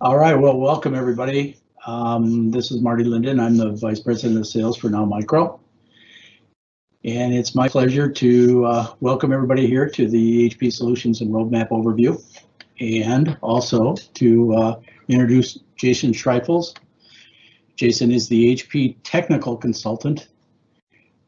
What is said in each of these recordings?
All right, well, welcome everybody. This is Marty Linden. I'm the Vice President of Sales for Now Micro. And it's my pleasure to welcome everybody here to the HP Solutions and Roadmap Overview, and also to introduce Jason Schreifels. Jason is the HP Technical Consultant,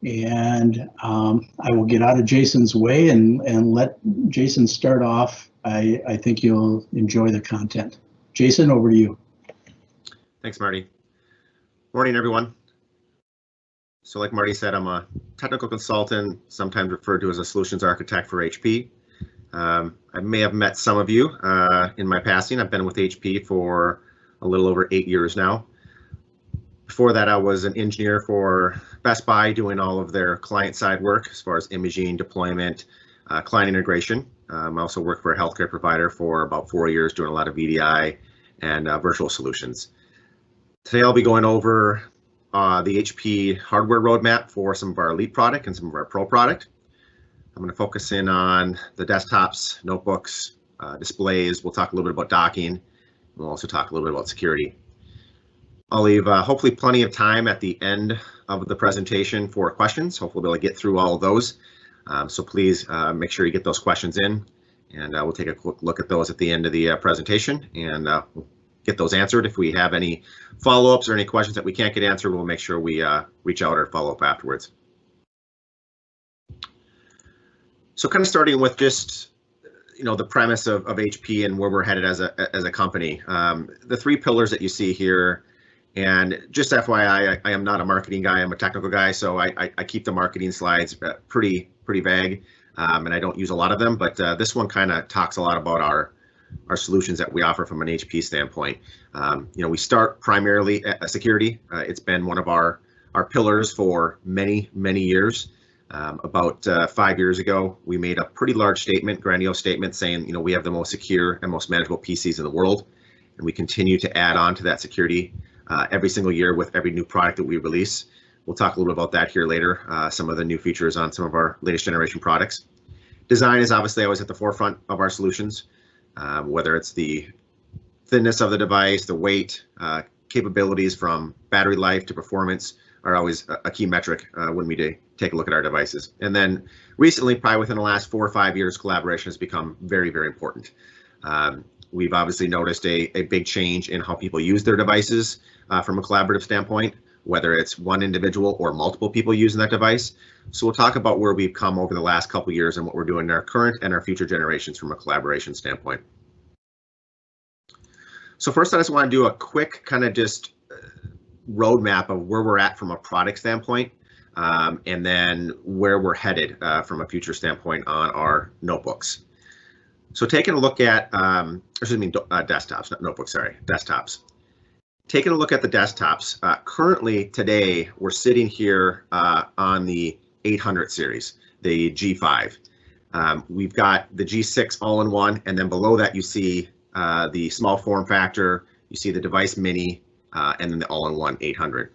and I will get out of Jason's way and let Jason start off. I think you'll enjoy the content. Jason, over to you. Thanks, Marty. Morning, everyone. So like Marty said, I'm a technical consultant, sometimes referred to as a solutions architect for HP. I may have met some of you in my passing. I've been with HP for a little over 8 years now. Before that, I was an engineer for Best Buy, doing all of their client-side work as far as imaging, deployment, client integration. I also worked for a healthcare provider for about 4 years, doing a lot of VDI and virtual solutions. Today, I'll be going over the HP hardware roadmap for some of our Elite product and some of our Pro product. I'm going to focus in on the desktops, notebooks, displays. We'll talk a little bit about docking. We'll also talk a little bit about security. I'll leave hopefully plenty of time at the end of the presentation for questions. Hopefully we'll be able to get through all of those. So please make sure you get those questions in, and we'll take a quick look at those at the end of the presentation, and we'll get those answered. If we have any follow-ups or any questions that we can't get answered, we'll make sure we reach out or follow up afterwards. So kind of starting with just the premise of HP and where we're headed as a company. The 3 pillars that you see here, and just FYI, I am not a marketing guy, I'm a technical guy, so I keep the marketing slides pretty vague, and I don't use a lot of them, but this one kind of talks a lot about our solutions that we offer from an HP standpoint. We start primarily at security. It's been one of our pillars for many years. About 5 years ago, we made a pretty large statement, grandiose statement, saying we have the most secure and most manageable PCs in the world, and we continue to add on to that security every single year with every new product that we release. We'll talk a little bit about that here later, some of the new features on some of our latest generation products. Design is obviously always at the forefront of our solutions, whether it's the thinness of the device, the weight, capabilities from battery life to performance are always a key metric when we take a look at our devices. And then recently, probably within the last 4 or 5 years, collaboration has become very important. We've obviously noticed a big change in how people use their devices from a collaborative standpoint, whether it's one individual or multiple people using that device. So we'll talk about where we've come over the last couple of years and what we're doing in our current and our future generations from a collaboration standpoint. So first, I just want to do a quick kind of just roadmap of where we're at from a product standpoint, and then where we're headed from a future standpoint on our notebooks. So taking a look at, desktops, not notebooks, sorry, desktops. Taking a look at the desktops, currently today, we're sitting here on the 800 series, the G5. We've got the G6 all-in-one, and then below that you see the small form factor, you see the device mini, and then the all-in-one 800.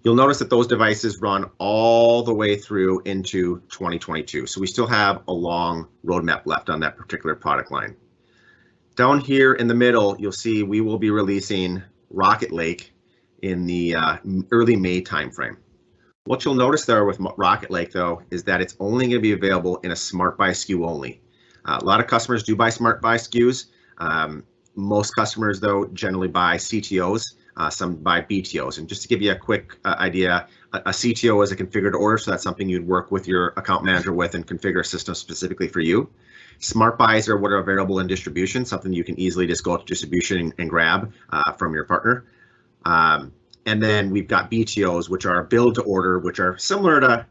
You'll notice that those devices run all the way through into 2022. So we still have a long roadmap left on that particular product line. Down here in the middle, you'll see we will be releasing Rocket Lake in the early May timeframe. What you'll notice there with Rocket Lake, though, is that it's only going to be available in a Smart Buy SKU only. A lot of customers do buy Smart Buy SKUs. Most customers, though, generally buy CTOs. Some buy BTOs. And just to give you a quick idea, a CTO is a configured order, so that's something you'd work with your account manager with and configure a system specifically for you. Smart buys are what are available in distribution, something you can easily just go to distribution and grab from your partner. And then we've got BTOs, which are build to order, which are similar to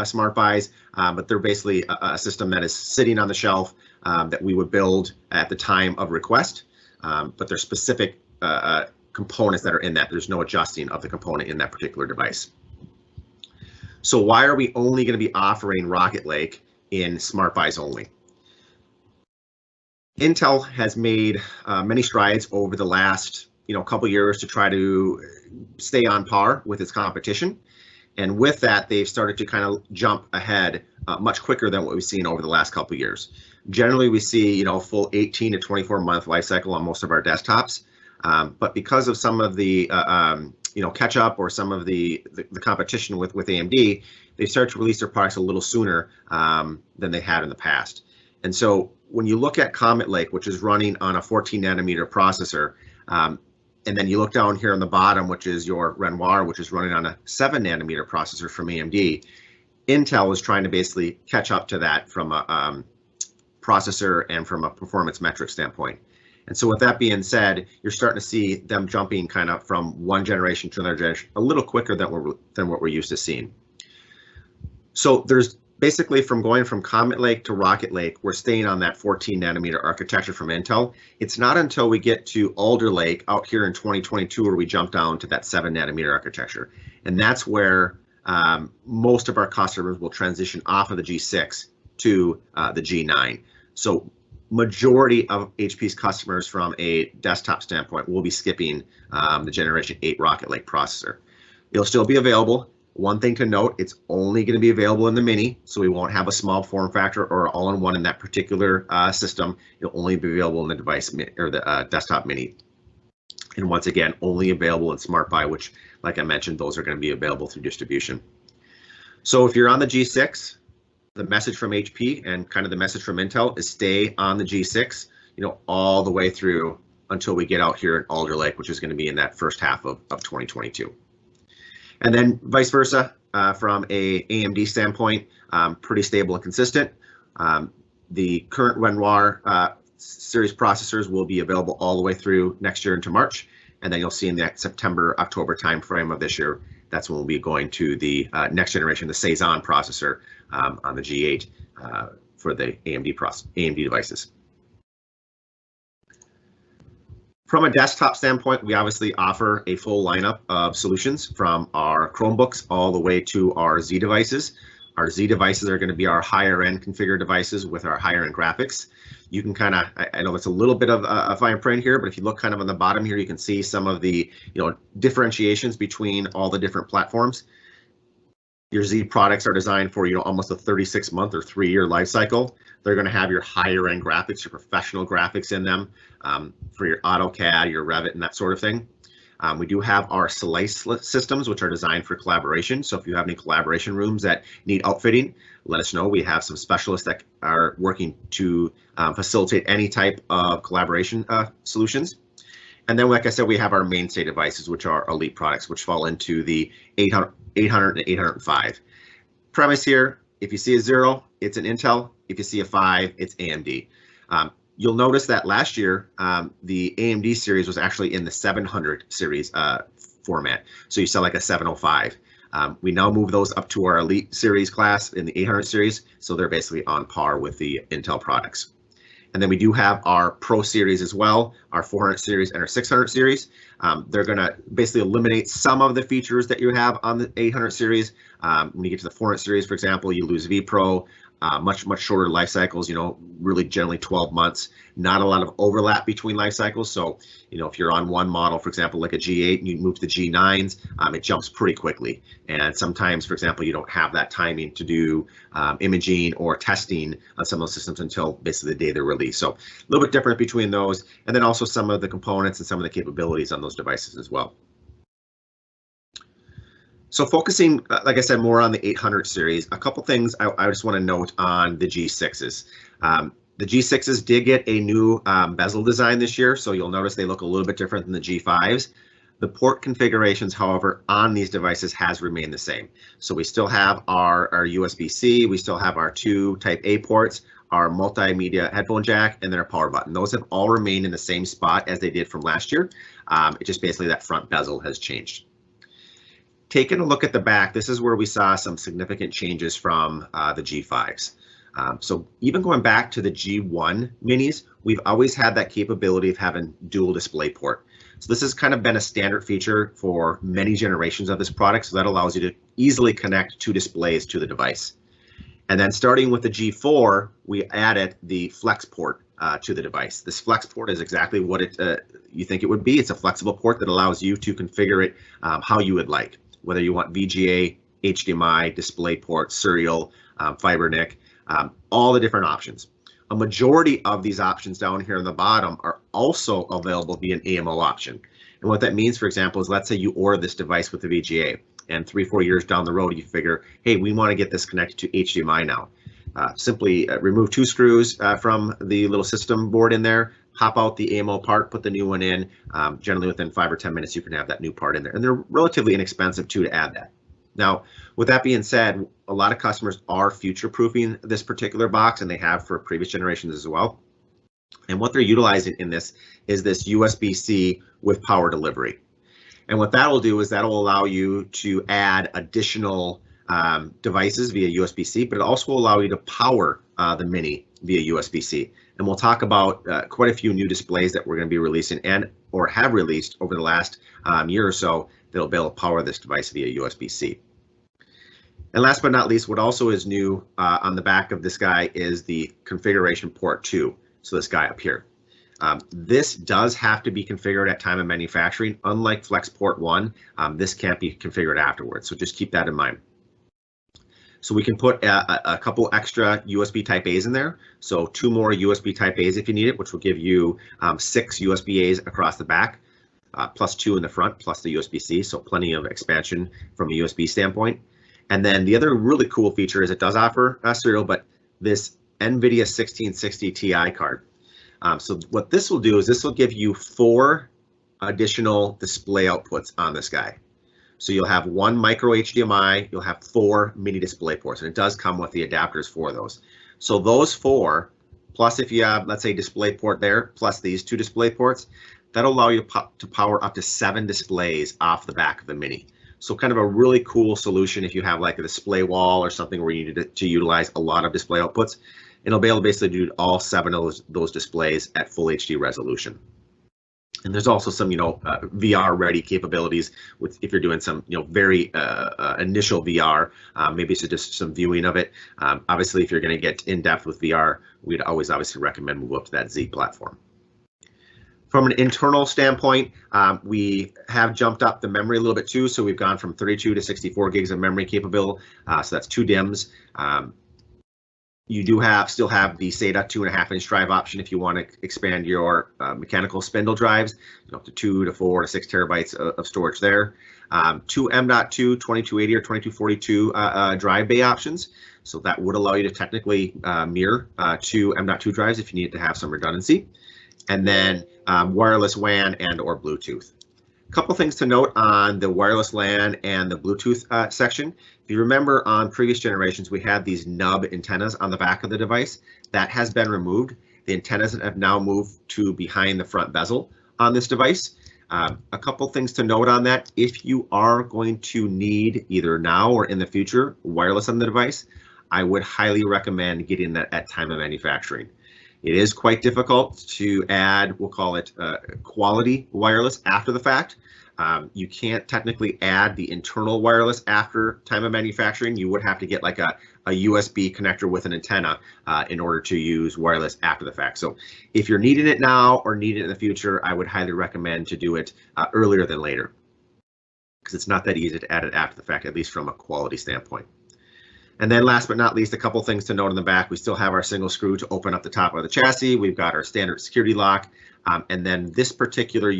smart buys, but they're basically a system that is sitting on the shelf that we would build at the time of request, but they're specific components that are in that. There's no adjusting of the component in that particular device. So why are we only going to be offering Rocket Lake in smart buys only? Intel has made many strides over the last couple years to try to stay on par with its competition. And with that, they've started to kind of jump ahead much quicker than what we've seen over the last couple years. Generally, we see, you know, full 18 to 24 month life cycle on most of our desktops. But because of some of the you know, catch up or some of the competition with AMD, they start to release their products a little sooner than they had in the past. And so when you look at Comet Lake, which is running on a 14 nanometer processor, and then you look down here on the bottom, which is your Renoir, which is running on a 7 nanometer processor from AMD, Intel is trying to basically catch up to that from a processor and from a performance metric standpoint. And so with that being said, you're starting to see them jumping kind of from one generation to another generation a little quicker than what we're used to seeing. So there's basically from going from Comet Lake to Rocket Lake, we're staying on that 14 nanometer architecture from Intel. It's not until we get to Alder Lake out here in 2022 where we jump down to that 7 nanometer architecture. And that's where most of our customers will transition off of the G6 to the G9. So majority of HP's customers from a desktop standpoint will be skipping the Generation 8 Rocket Lake processor. It'll still be available. One thing to note, it's only going to be available in the Mini, so we won't have a small form factor or all-in-one in that particular system. It'll only be available in the device or the desktop Mini. And once again, only available in Smart Buy, which, like I mentioned, those are going to be available through distribution. So if you're on the G6, the message from HP and kind of the message from Intel is stay on the G6, you know, all the way through until we get out here in Alder Lake, which is going to be in that first half of 2022. And then vice versa, from a AMD standpoint, pretty stable and consistent. The current Renoir series processors will be available all the way through next year into March. And then you'll see in that September, October timeframe of this year, that's when we'll be going to the next generation, the Cezanne processor on the G8 for the AMD devices. From a desktop standpoint, we obviously offer a full lineup of solutions from our Chromebooks all the way to our Z devices. Our Z devices are going to be our higher end configured devices with our higher end graphics. You can kind of, I know it's a little bit of a fine print here, but if you look kind of on the bottom here, you can see some of the, you know, differentiations between all the different platforms. Your Z products are designed for, you know, almost a 36-month or 3-year life cycle. They're going to have your higher end graphics, your professional graphics in them for your AutoCAD, your Revit, and that sort of thing. We do have our Slice systems, which are designed for collaboration. So if you have any collaboration rooms that need outfitting, let us know. We have some specialists that are working to facilitate any type of collaboration solutions. And then, like I said, we have our mainstay devices, which are Elite products, which fall into the 800 and 805. Premise here, if you see a 0, it's an Intel. If you see a 5, it's AMD. You'll notice that last year, the AMD series was actually in the 700 series format. So you sell like a 705. We now move those up to our Elite series class in the 800 series. So they're basically on par with the Intel products. And then we do have our Pro series as well, our 400 series and our 600 series. They're going to basically eliminate some of the features that you have on the 800 series. When you get to the 400 series, for example, you lose vPro, much shorter life cycles, you know, really generally 12 months, not a lot of overlap between life cycles. So, you know, if you're on one model, for example, like a G8 and you move to the G9s, it jumps pretty quickly. And sometimes, for example, you don't have that timing to do imaging or testing on some of those systems until basically the day they're released. So a little bit different between those. And then also some of the components and some of the capabilities on those devices as well. So focusing, like I said, more on the 800 series, a couple things I just want to note on the G6s. The G6s did get a new bezel design this year, so you'll notice they look a little bit different than the G5s. The port configurations, however, on these devices has remained the same. So we still have our USB-C, we still have our 2 Type A ports, our multimedia headphone jack, and then our power button. Those have all remained in the same spot as they did from last year. It just basically that front bezel has changed. Taking a look at the back, this is where we saw some significant changes from the G5s. So even going back to the G1 minis, we've always had that capability of having dual display port. So this has kind of been a standard feature for many generations of this product. So that allows you to easily connect 2 displays to the device. And then starting with the G4, we added the flex port to the device. This flex port is exactly what you think it would be. It's a flexible port that allows you to configure it how you would like, whether you want VGA, HDMI, DisplayPort, serial, fiber NIC, all the different options. a majority of these options down here on the bottom are also available via an AMO option. And what that means, for example, is let's say you order this device with the VGA, and 3-4 years down the road, you figure, hey, we want to get this connected to HDMI now. Simply remove 2 screws from the little system board in there, pop out the AMO part, put the new one in. Generally within 5 or 10 minutes, you can have that new part in there. And they're relatively inexpensive too to add that. Now, with that being said, a lot of customers are future-proofing this particular box, and they have for previous generations as well. And what they're utilizing in this is this USB-C with power delivery. And what that will do is that will allow you to add additional devices via USB-C, but it also will allow you to power the Mini via USB-C. And we'll talk about quite a few new displays that we're going to be releasing and or have released over the last year or so that'll be able to power this device via USB-C. And last but not least, what also is new on the back of this guy is the configuration port 2. So this guy up here. This does have to be configured at time of manufacturing. Unlike Flex Port 1, this can't be configured afterwards. So just keep that in mind. So we can put a couple extra USB Type A's in there. So 2 more USB Type A's if you need it, which will give you 6 USB A's across the back, plus 2 in the front, plus the USB-C. So plenty of expansion from a USB standpoint. And then the other really cool feature is it does offer serial, but this NVIDIA 1660 Ti card. So what this will do is this will give you 4 additional display outputs on this guy. So you'll have 1 micro HDMI, you'll have 4 mini display ports, and it does come with the adapters for those. So those 4, plus if you have, let's say, display port there, plus these 2 display ports, that'll allow you to power up to 7 displays off the back of the Mini. So kind of a really cool solution if you have like a display wall or something where you need to utilize a lot of display outputs. It'll be able to basically do all 7 of those displays at full HD resolution. And there's also some, VR ready capabilities with if you're doing some, very initial VR, maybe it's just some viewing of it. Obviously, if you're going to get in depth with VR, we'd always obviously recommend move up to that Z platform. From an internal standpoint, we have jumped up the memory a little bit too. So we've gone from 32 to 64 gigs of memory capable. So that's 2 DIMMs. You do still have the SATA 2.5-inch drive option if you want to expand your mechanical spindle drives, up to 2 to 4 to 6 terabytes of storage there. 2 M.2 2280 or 2242 drive bay options. So that would allow you to technically mirror 2 M.2 drives if you need to have some redundancy. And then wireless WAN and or Bluetooth. A couple things to note on the wireless LAN and the Bluetooth section. If you remember on previous generations, we had these nub antennas on the back of the device. That has been removed. The antennas have now moved to behind the front bezel on this device. A couple things to note on that. If you are going to need either now or in the future wireless on the device, I would highly recommend getting that at time of manufacturing. It is quite difficult to add, we'll call it quality wireless after the fact. You can't technically add the internal wireless after time of manufacturing. You would have to get like a USB connector with an antenna in order to use wireless after the fact. So if you're needing it now or need it in the future, I would highly recommend to do it earlier than later, because it's not that easy to add it after the fact, at least from a quality standpoint. And then last but not least, a couple things to note in the back. We still have our single screw to open up the top of the chassis. We've got our standard security lock. And then this particular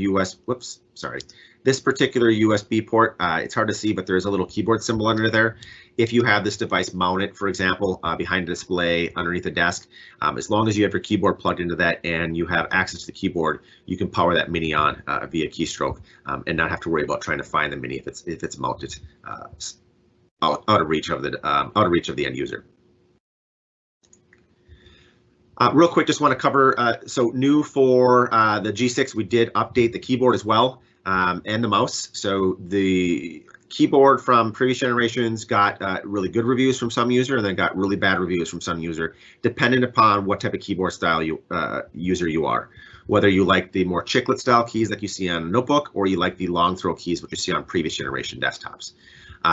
this particular USB port, it's hard to see, but there is a little keyboard symbol under there. If you have this device mounted, for example, behind a display underneath a desk, as long as you have your keyboard plugged into that and you have access to the keyboard, you can power that Mini on via keystroke and not have to worry about trying to find the Mini if it's mounted out of reach of the end user. Real quick, just want to cover, so new for the G6, we did update the keyboard as well, and the mouse. So the keyboard from previous generations got really good reviews from some user and then got really bad reviews from some user, depending upon what type of keyboard style user you are. Whether you like the more chiclet style keys like you see on a notebook, or you like the long throw keys which you see on previous generation desktops.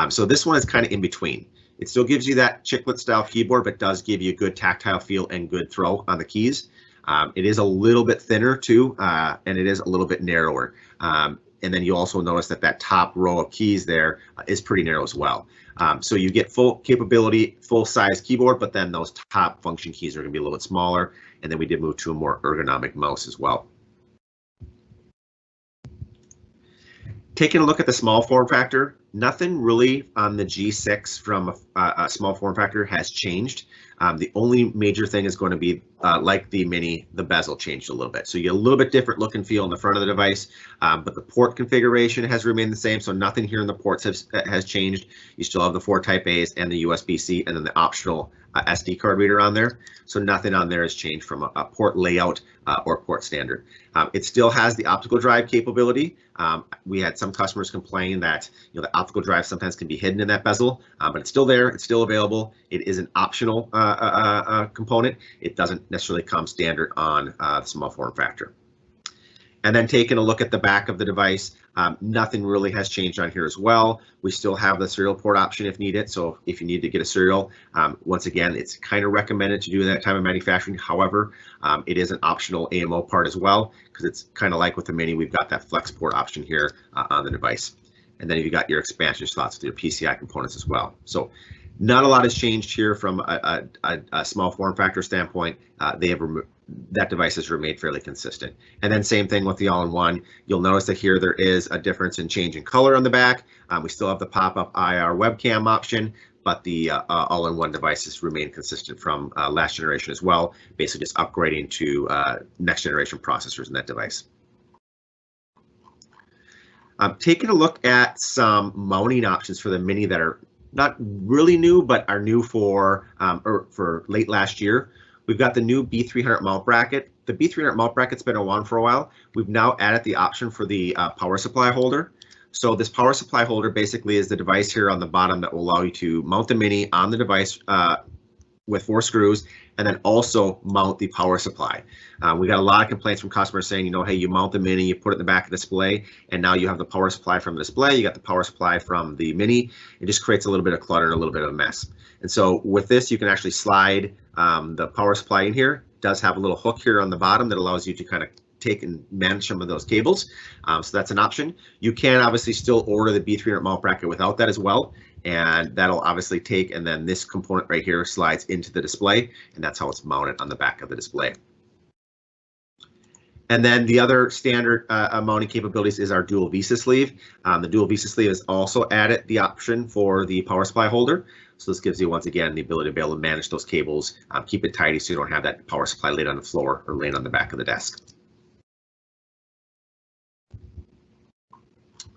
So this one is kind of in between. It still gives you that chiclet style keyboard, but does give you a good tactile feel and good throw on the keys. It is a little bit thinner too, and it is a little bit narrower. And then you also notice that that top row of keys there is pretty narrow as well. So you get full capability, full size keyboard, but then those top function keys are going to be a little bit smaller. And then we did move to a more ergonomic mouse as well. Taking a look at the small form factor, nothing really on the G6 from a small form factor has changed. The only major thing is going to be like the Mini, the bezel changed a little bit. So you get a little bit different look and feel in the front of the device, but the port configuration has remained the same. So nothing here in the ports has changed. You still have the 4 Type A's and the USB-C and then the optional SD card reader on there. So nothing on there has changed from a port layout or port standard. It still has the optical drive capability. We had some customers complain that the optical drive sometimes can be hidden in that bezel, but it's still there. It's still available. It is an optional component. It doesn't necessarily come standard on the small form factor. And then taking a look at the back of the device, nothing really has changed on here as well. We still have the serial port option if needed. So if you need to get a serial, once again, it's kind of recommended to do that time of manufacturing. However, it is an optional AMO part as well, because it's kind of like with the Mini, we've got that flex port option here on the device. And then you've got your expansion slots with your PCI components as well. So not a lot has changed here from a small form factor standpoint. That device has remained fairly consistent. And then same thing with the all-in-one. You'll notice that here there is a difference in change in color on the back. We still have the pop-up IR webcam option, but the all-in-one devices remain consistent from last generation as well, basically just upgrading to next generation processors in that device. Taking a look at some mounting options for the Mini that are not really new, but are new for late last year. We've got the new B300 mount bracket. The B300 mount bracket's been around for a while. We've now added the option for the power supply holder. So this power supply holder basically is the device here on the bottom that will allow you to mount the Mini on the device with 4 screws, and then also mount the power supply. We got a lot of complaints from customers saying, hey, you mount the Mini, you put it in the back of the display, and now you have the power supply from the display, you got the power supply from the Mini. It just creates a little bit of clutter and a little bit of a mess. And so with this, you can actually slide the power supply in here. It does have a little hook here on the bottom that allows you to kind of take and manage some of those cables. So that's an option. You can obviously still order the B300 mount bracket without that as well. And that'll obviously take, and then this component right here slides into the display, and that's how it's mounted on the back of the display. And then the other standard mounting capabilities is our dual VESA sleeve. The dual VESA sleeve has also added the option for the power supply holder. So this gives you, once again, the ability to be able to manage those cables, keep it tidy so you don't have that power supply laid on the floor or laying on the back of the desk.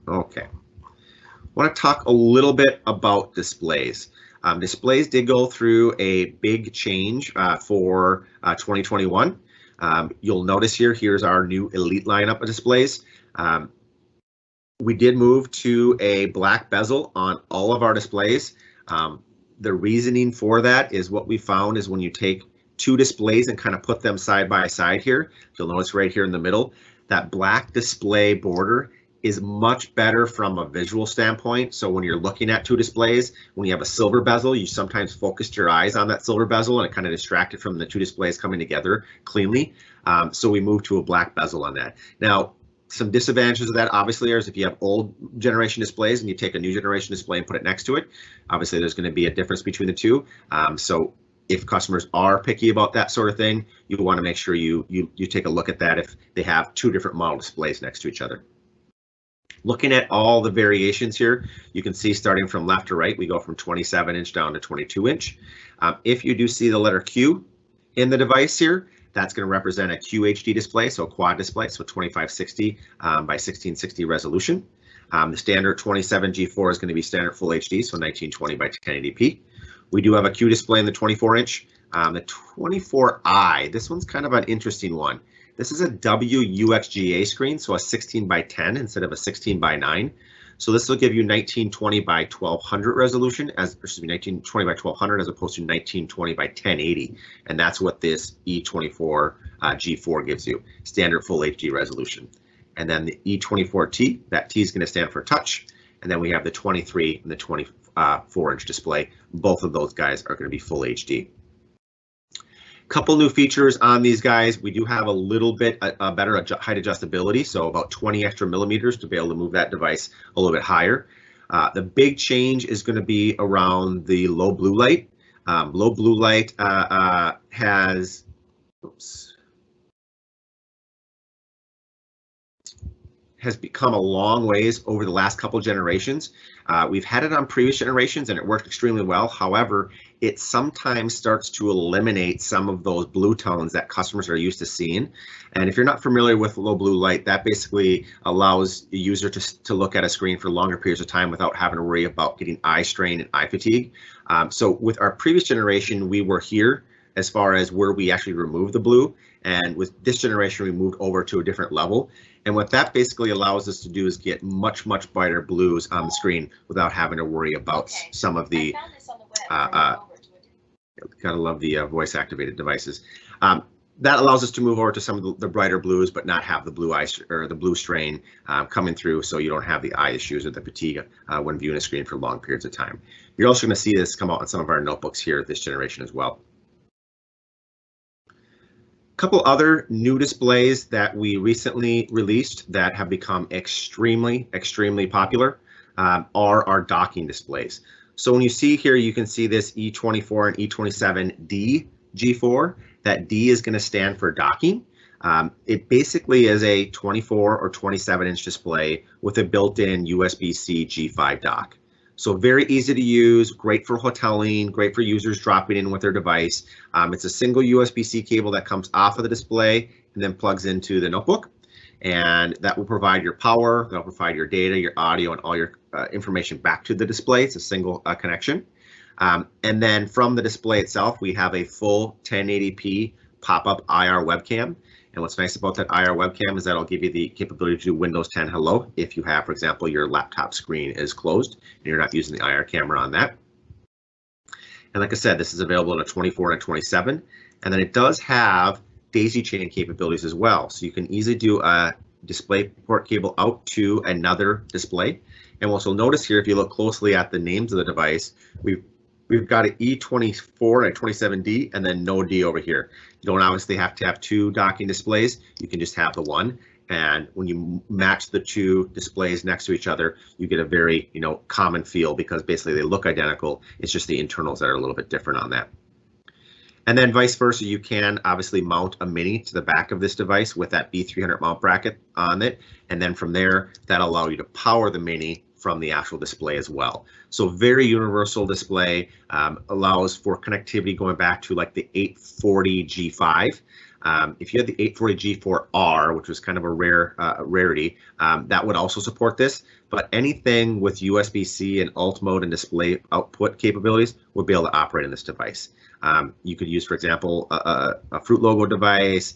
Okay. I want to talk a little bit about displays. Displays did go through a big change for 2021. You'll notice here's our new Elite lineup of displays. We did move to a black bezel on all of our displays. The reasoning for that is what we found is when you take 2 displays and kind of put them side by side here, you'll notice right here in the middle, that black display border is much better from a visual standpoint. So when you're looking at 2 displays, when you have a silver bezel, you sometimes focused your eyes on that silver bezel and it kind of distracted from the 2 displays coming together cleanly. So we moved to a black bezel on that. Now, some disadvantages of that obviously is if you have old generation displays and you take a new generation display and put it next to it, obviously there's going to be a difference between the 2. So if customers are picky about that sort of thing, you want to make sure you take a look at that if they have 2 different model displays next to each other. Looking at all the variations here, you can see starting from left to right, we go from 27-inch down to 22-inch. If you do see the letter Q in the device here, that's going to represent a QHD display, so a quad display, so 2560 by 1660 resolution. The standard 27G4 is going to be standard full HD, so 1920 by 1080p. We do have a Q display in the 24-inch. The 24i, this one's kind of an interesting one. This is a WUXGA screen, so a 16 by 10 instead of a 16 by 9. So this will give you 1920 by 1200 resolution, 1920 by 1200 as opposed to 1920 by 1080. And that's what this E24 G4 gives you, standard full HD resolution. And then the E24T, that T is going to stand for touch. And then we have the 23 and the 24-inch display. Both of those guys are going to be full HD. Couple new features on these guys. We do have a little bit better height adjustability, so about 20 extra millimeters to be able to move that device a little bit higher. The big change is going to be around the low blue light. Low blue light has become a long ways over the last couple generations. We've had it on previous generations and it worked extremely well. However, it sometimes starts to eliminate some of those blue tones that customers are used to seeing. And if you're not familiar with low blue light, that basically allows the user to look at a screen for longer periods of time without having to worry about getting eye strain and eye fatigue. So with our previous generation, we were here as far as where we actually removed the blue. And with this generation, we moved over to a different level. And what that basically allows us to do is get much, much brighter blues on the screen without having to worry about some of the, gotta love the voice activated devices. That allows us to move over to some of the brighter blues, but not have the blue eye or the blue strain coming through, so you don't have the eye issues or the fatigue when viewing a screen for long periods of time. You're also going to see this come out in some of our notebooks here this generation as well. Couple other new displays that we recently released that have become extremely popular are our docking displays. So when you see here, you can see this E24 and E27D G4. That D is going to stand for docking. It basically is a 24 or 27 inch display with a built-in USB-C G5 dock. So very easy to use, great for hoteling, great for users dropping in with their device. It's a single USB-C cable that comes off of the display and then plugs into the notebook. And that will provide your power, that'll provide your data, your audio, and all your information back to the display. It's a single connection. And then from the display itself, we have a full 1080p pop-up IR webcam. And what's nice about that IR webcam is that it'll give you the capability to do Windows 10 Hello if you have, for example, your laptop screen is closed and you're not using the IR camera on that. And like I said, this is available in a 24 and a 27. And then it does have daisy chain capabilities as well. So you can easily do a display port cable out to another display. And also notice here, if you look closely at the names of the device, we've got an E24 and a 27D and then no D over here. You don't obviously have to have two docking displays. You can just have the one. And when you match the two displays next to each other, you get a very, common feel because basically they look identical. It's just the internals that are a little bit different on that. And then vice versa, you can obviously mount a mini to the back of this device with that B300 mount bracket on it. And then from there, that'll allow you to power the mini from the actual display as well. So very universal display, allows for connectivity going back to like the 840 G5. If you had the 840 G4R, which was kind of a rarity, that would also support this. But anything with USB-C and alt mode and display output capabilities would be able to operate in this device. You could use, for example, a Fruit logo device,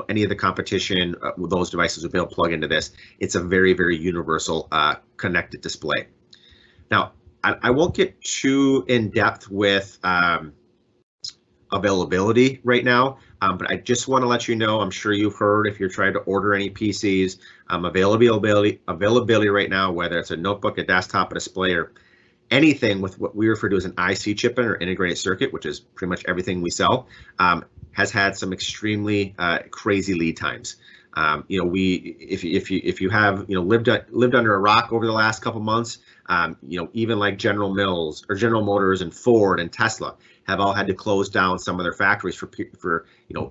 any of the competition with those devices would be able to plug into this. It's a very, very universal connected display. Now, I won't get too in depth with availability right now, but I just want to let you know, I'm sure you've heard if you're trying to order any PCs, availability right now, whether it's a notebook, a desktop, a display, or anything with what we refer to as an IC chip in or integrated circuit, which is pretty much everything we sell, has had some extremely crazy lead times. If you have lived under a rock over the last couple months, even like General Mills or General Motors and Ford and Tesla have all had to close down some of their factories for a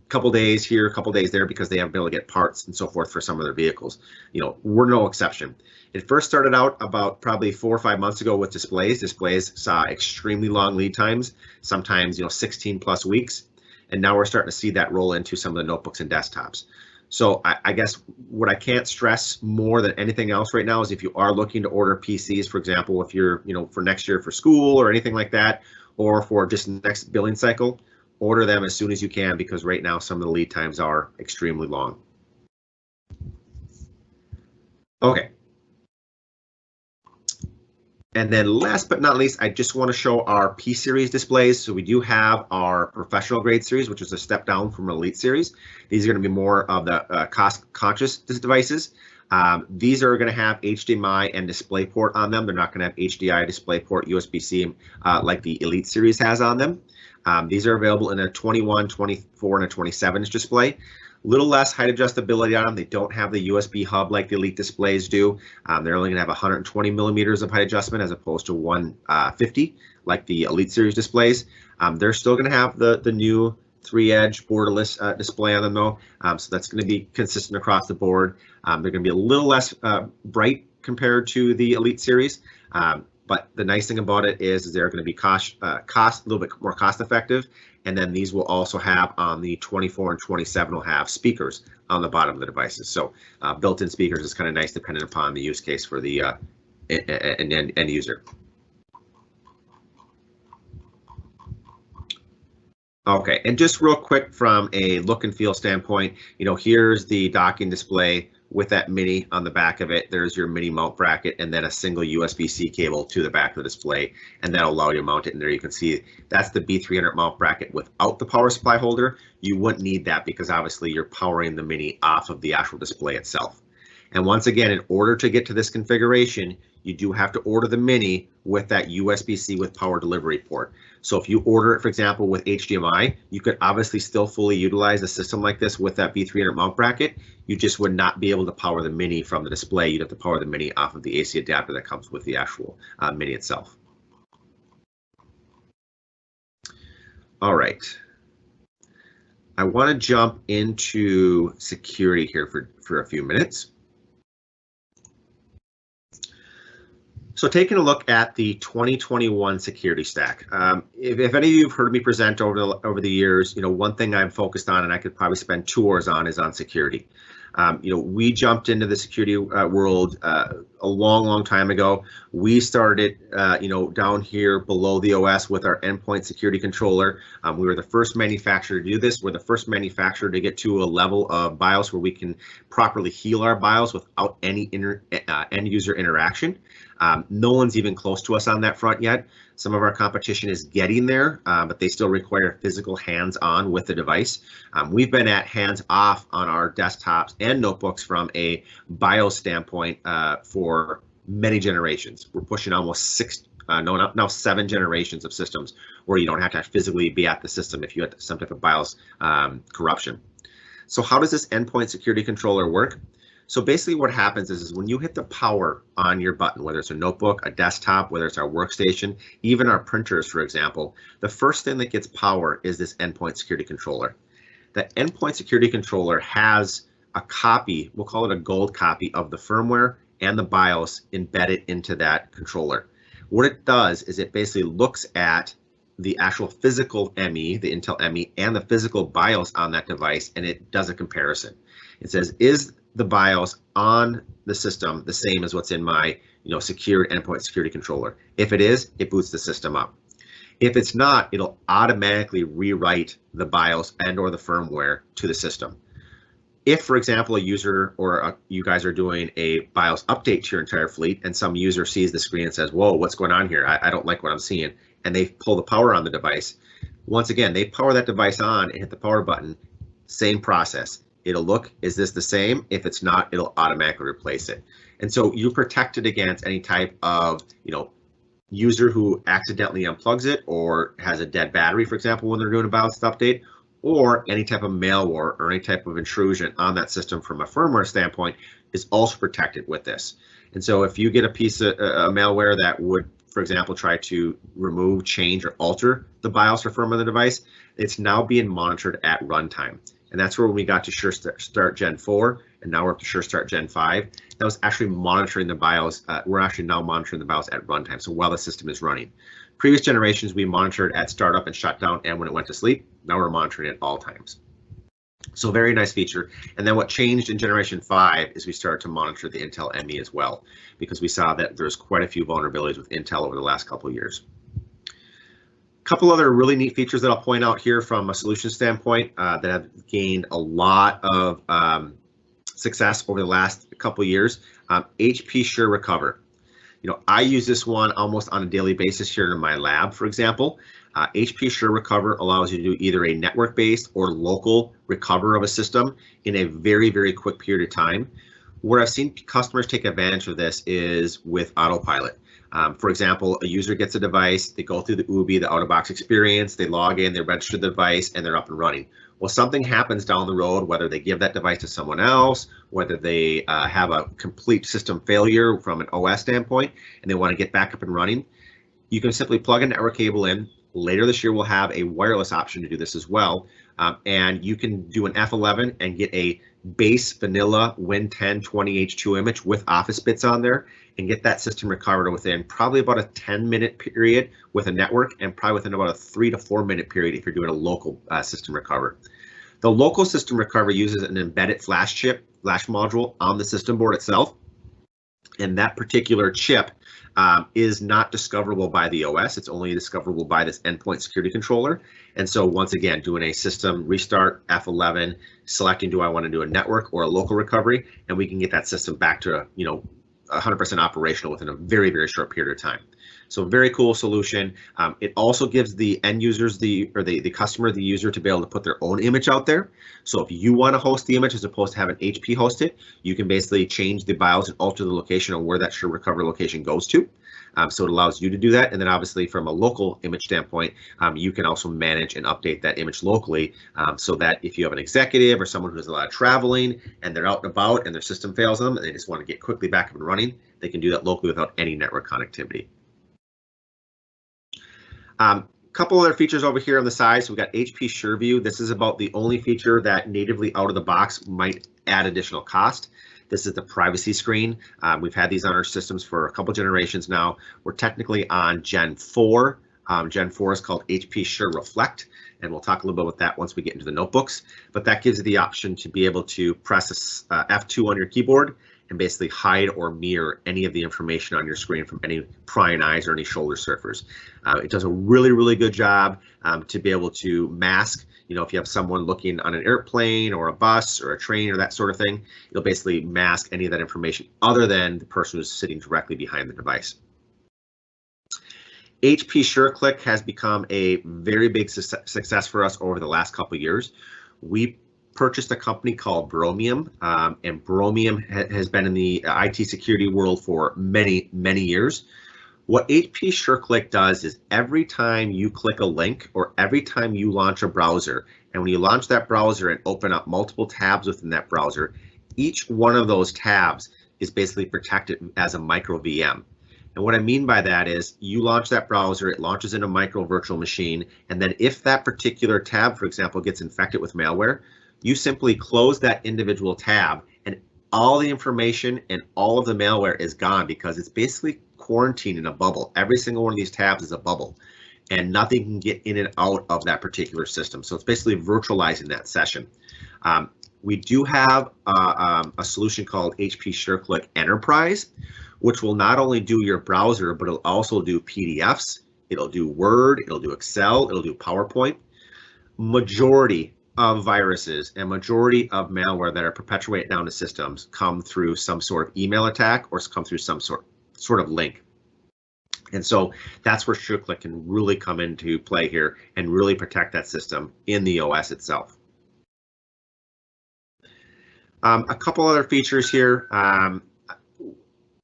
couple days here, a couple days there because they haven't been able to get parts and so forth for some of their vehicles. We're no exception. It first started out about probably 4 or 5 months ago with displays. Displays saw extremely long lead times, sometimes 16 plus weeks, and now we're starting to see that roll into some of the notebooks and desktops. So I guess what I can't stress more than anything else right now is if you are looking to order PCs, for example, if you're for next year for school or anything like that, or for just the next billing cycle, order them as soon as you can because right now some of the lead times are extremely long. Okay. And then last but not least, I just want to show our P series displays. So we do have our professional grade series, which is a step down from Elite series. These are going to be more of the cost conscious devices. These are going to have HDMI and DisplayPort on them. They're not going to have HDI, DisplayPort, USB-C like the Elite series has on them. These are available in a 21, 24, and a 27-inch display. Little less height adjustability on them. They don't have the USB hub like the Elite displays do. They're only going to have 120 millimeters of height adjustment as opposed to 150 like the Elite series displays. They're still going to have the new 3-edge borderless display on them though, so that's going to be consistent across the board. They're going to be a little less bright compared to the Elite series, but the nice thing about it is they're going to be a little bit more cost effective. And then these will also have on the 24 and 27 will have speakers on the bottom of the devices. So built-in speakers is kind of nice depending upon the use case for the end user. Okay, and just real quick from a look and feel standpoint, here's the docking display with that mini on the back of it. There's your mini mount bracket and then a single USB-C cable to the back of the display, and that'll allow you to mount it. And there you can see that's the B300 mount bracket without the power supply holder. You wouldn't need that because obviously you're powering the mini off of the actual display itself. And once again, in order to get to this configuration, you do have to order the mini with that USB-C with power delivery port. So if you order it, for example, with HDMI, you could obviously still fully utilize a system like this with that B300 mount bracket. You just would not be able to power the mini from the display. You'd have to power the mini off of the AC adapter that comes with the actual mini itself. All right. I want to jump into security here for a few minutes. So taking a look at the 2021 security stack, if any of you have heard me present over the years, one thing I've focused on, and I could probably spend 2 hours on, is on security. We jumped into the security world a long time ago. We started, down here below the OS with our endpoint security controller. We were the first manufacturer to do this. We're the first manufacturer to get to a level of BIOS where we can properly heal our BIOS without any end user interaction. No one's even close to us on that front yet. Some of our competition is getting there, but they still require physical hands-on with the device. We've been at hands-off on our desktops and notebooks from a BIOS standpoint for many generations. We're pushing almost 7 generations of systems where you don't have to physically be at the system if you had some type of BIOS corruption. So how does this endpoint security controller work? So basically what happens is when you hit the power on your button, whether it's a notebook, a desktop, whether it's our workstation, even our printers, for example, the first thing that gets power is this endpoint security controller. The endpoint security controller has a copy, we'll call it a gold copy, of the firmware and the BIOS embedded into that controller. What it does is it basically looks at the actual physical ME, the Intel ME, and the physical BIOS on that device, and it does a comparison. It says, is the BIOS on the system the same as what's in my secure endpoint security controller? If it is, it boots the system up. If it's not, it'll automatically rewrite the BIOS and or the firmware to the system. If, for example, a user or you guys are doing a BIOS update to your entire fleet and some user sees the screen and says, whoa, what's going on here? I don't like what I'm seeing. And they pull the power on the device. Once again, they power that device on and hit the power button. Same process. It'll look, is this the same? If it's not, it'll automatically replace it. And so you protect it against any type of, user who accidentally unplugs it or has a dead battery, for example, when they're doing a BIOS update, or any type of malware or any type of intrusion on that system from a firmware standpoint is also protected with this. And so if you get a piece of malware that would, for example, try to remove, change, or alter the BIOS or firmware of the device, it's now being monitored at runtime. And that's where we got to SureStart Gen 4, and now we're up to SureStart Gen 5. That was actually monitoring the BIOS. We're actually now monitoring the BIOS at runtime, so while the system is running. Previous generations, we monitored at startup and shutdown and when it went to sleep. Now we're monitoring at all times. So very nice feature. And then what changed in Generation 5 is we started to monitor the Intel ME as well, because we saw that there's quite a few vulnerabilities with Intel over the last couple of years. Couple other really neat features that I'll point out here from a solution standpoint that have gained a lot of success over the last couple of years. HP Sure Recover. I use this one almost on a daily basis here in my lab, for example. HP Sure Recover allows you to do either a network-based or local recover of a system in a very, very quick period of time. Where I've seen customers take advantage of this is with autopilot. For example, a user gets a device, they go through the UBI, the out-of-box experience, they log in, they register the device, and they're up and running. Well, something happens down the road, whether they give that device to someone else, whether they have a complete system failure from an OS standpoint, and they want to get back up and running, you can simply plug a network cable in. Later this year, we'll have a wireless option to do this as well. And you can do an F11 and get a base vanilla Win10 20H2 image with office bits on there and get that system recovered within probably about a 10-minute period with a network, and probably within about a 3 to 4 minute period if you're doing a local system recover. The local system recovery uses an embedded flash chip, flash module on the system board itself. And that particular chip is not discoverable by the OS. It's only discoverable by this endpoint security controller. And so once again, doing a system restart, F11, selecting do I want to do a network or a local recovery, and we can get that system back to 100% operational within a very, very short period of time. So very cool solution. It also gives the end users, the customer, the user, to be able to put their own image out there. So if you want to host the image as opposed to having HP host it, you can basically change the BIOS and alter the location of where that should recover location goes to. So it allows you to do that. And then obviously from a local image standpoint, you can also manage and update that image locally, so that if you have an executive or someone who does a lot of traveling and they're out and about and their system fails them and they just want to get quickly back up and running, they can do that locally without any network connectivity. Couple other features over here on the side. So we've got HP SureView. This is about the only feature that natively out of the box might add additional cost. This is the privacy screen. We've had these on our systems for a couple generations now. We're technically on Gen 4. Gen 4 is called HP Sure Reflect, and we'll talk a little bit about that once we get into the notebooks. But that gives you the option to be able to press F2 on your keyboard and basically hide or mirror any of the information on your screen from any prying eyes or any shoulder surfers. It does a really, really good job to be able to mask, if you have someone looking on an airplane or a bus or a train or that sort of thing, it'll basically mask any of that information other than the person who's sitting directly behind the device. HP SureClick has become a very big success for us over the last couple of years. We purchased a company called Bromium, and Bromium has been in the IT security world for many, many years. What HP SureClick does is every time you click a link or every time you launch a browser, and when you launch that browser and open up multiple tabs within that browser, each one of those tabs is basically protected as a micro VM. And what I mean by that is you launch that browser, it launches in a micro virtual machine, and then if that particular tab, for example, gets infected with malware, you simply close that individual tab and all the information and all of the malware is gone, because it's basically quarantined in a bubble. Every single one of these tabs is a bubble and nothing can get in and out of that particular system. So it's basically virtualizing that session. We do have a solution called HP SureClick Enterprise, which will not only do your browser, but it'll also do PDFs, it'll do Word, it'll do Excel, it'll do PowerPoint. Majority of viruses and majority of malware that are perpetuated down to systems come through some sort of email attack or come through some sort of link. And so that's where SureClick can really come into play here and really protect that system in the OS itself. A couple other features here.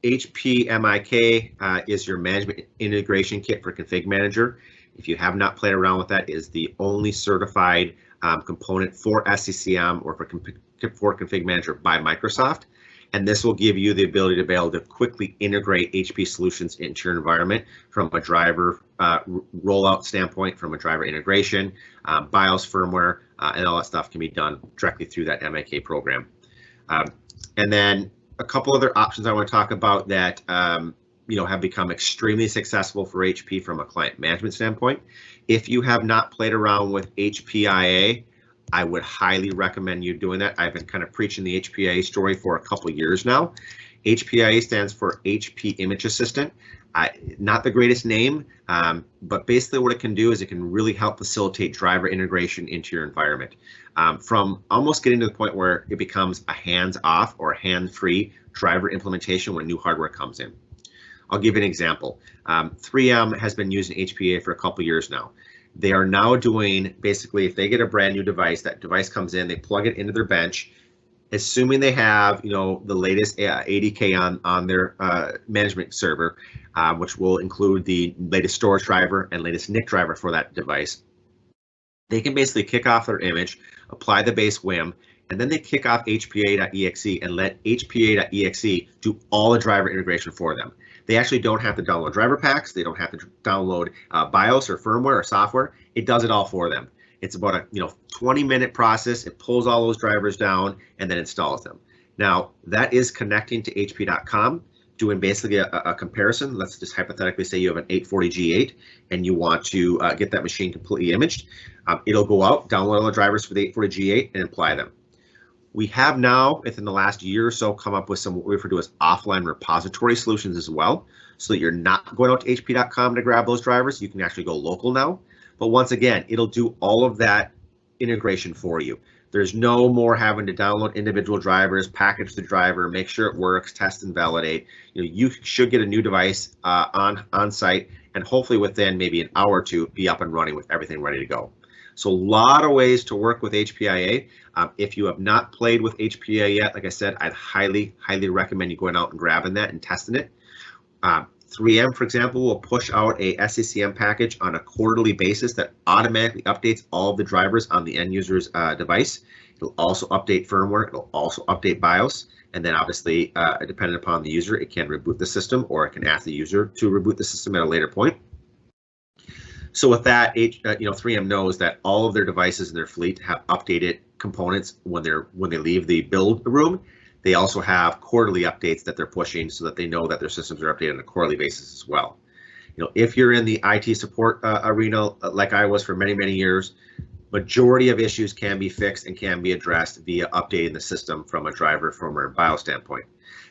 HP MIK is your management integration kit for Config Manager. If you have not played around with that, it is the only certified component for SCCM or for Config Manager by Microsoft. And this will give you the ability to be able to quickly integrate HP solutions into your environment from a driver rollout standpoint, from a driver integration, BIOS firmware, and all that stuff can be done directly through that MIK program. And then a couple other options I want to talk about that have become extremely successful for HP from a client management standpoint. If you have not played around with HPIA, I would highly recommend you doing that. I've been kind of preaching the HPIA story for a couple of years now. HPIA stands for HP Image Assistant. Not the greatest name, but basically what it can do is it can really help facilitate driver integration into your environment. From almost getting to the point where it becomes a hands-off or hands-free driver implementation when new hardware comes in. I'll give you an example. 3M has been using HPIA for a couple years now. They are now doing, basically, if they get a brand new device, that device comes in, they plug it into their bench, assuming they have, the latest ADK on their management server, which will include the latest storage driver and latest NIC driver for that device. They can basically kick off their image, apply the base WIM, and then they kick off HPA.exe and let HPA.exe do all the driver integration for them. They actually don't have to download driver packs. They don't have to download BIOS or firmware or software. It does it all for them. It's about a 20-minute process. It pulls all those drivers down and then installs them. Now, that is connecting to HP.com, doing basically a comparison. Let's just hypothetically say you have an 840G8 and you want to get that machine completely imaged. It'll go out, download all the drivers for the 840G8 and apply them. We have now, within the last year or so, come up with some what we refer to as offline repository solutions as well, so that you're not going out to HP.com to grab those drivers. You can actually go local now. But once again, it'll do all of that integration for you. There's no more having to download individual drivers, package the driver, make sure it works, test and validate. You should get a new device on site, and hopefully within maybe an hour or two, be up and running with everything ready to go. So a lot of ways to work with HPIA. If you have not played with HPIA yet, like I said, I'd highly recommend you going out and grabbing that and testing it. 3M, for example, will push out a SCCM package on a quarterly basis that automatically updates all of the drivers on the end user's device. It'll also update firmware. It'll also update BIOS. And then obviously, depending upon the user, it can reboot the system, or it can ask the user to reboot the system at a later point. So with that, 3M knows that all of their devices in their fleet have updated components when they leave the build room. They also have quarterly updates that they're pushing so that they know that their systems are updated on a quarterly basis as well. If you're in the IT support arena, like I was for many years, majority of issues can be fixed and can be addressed via updating the system from a driver, firmware, and BIOS standpoint.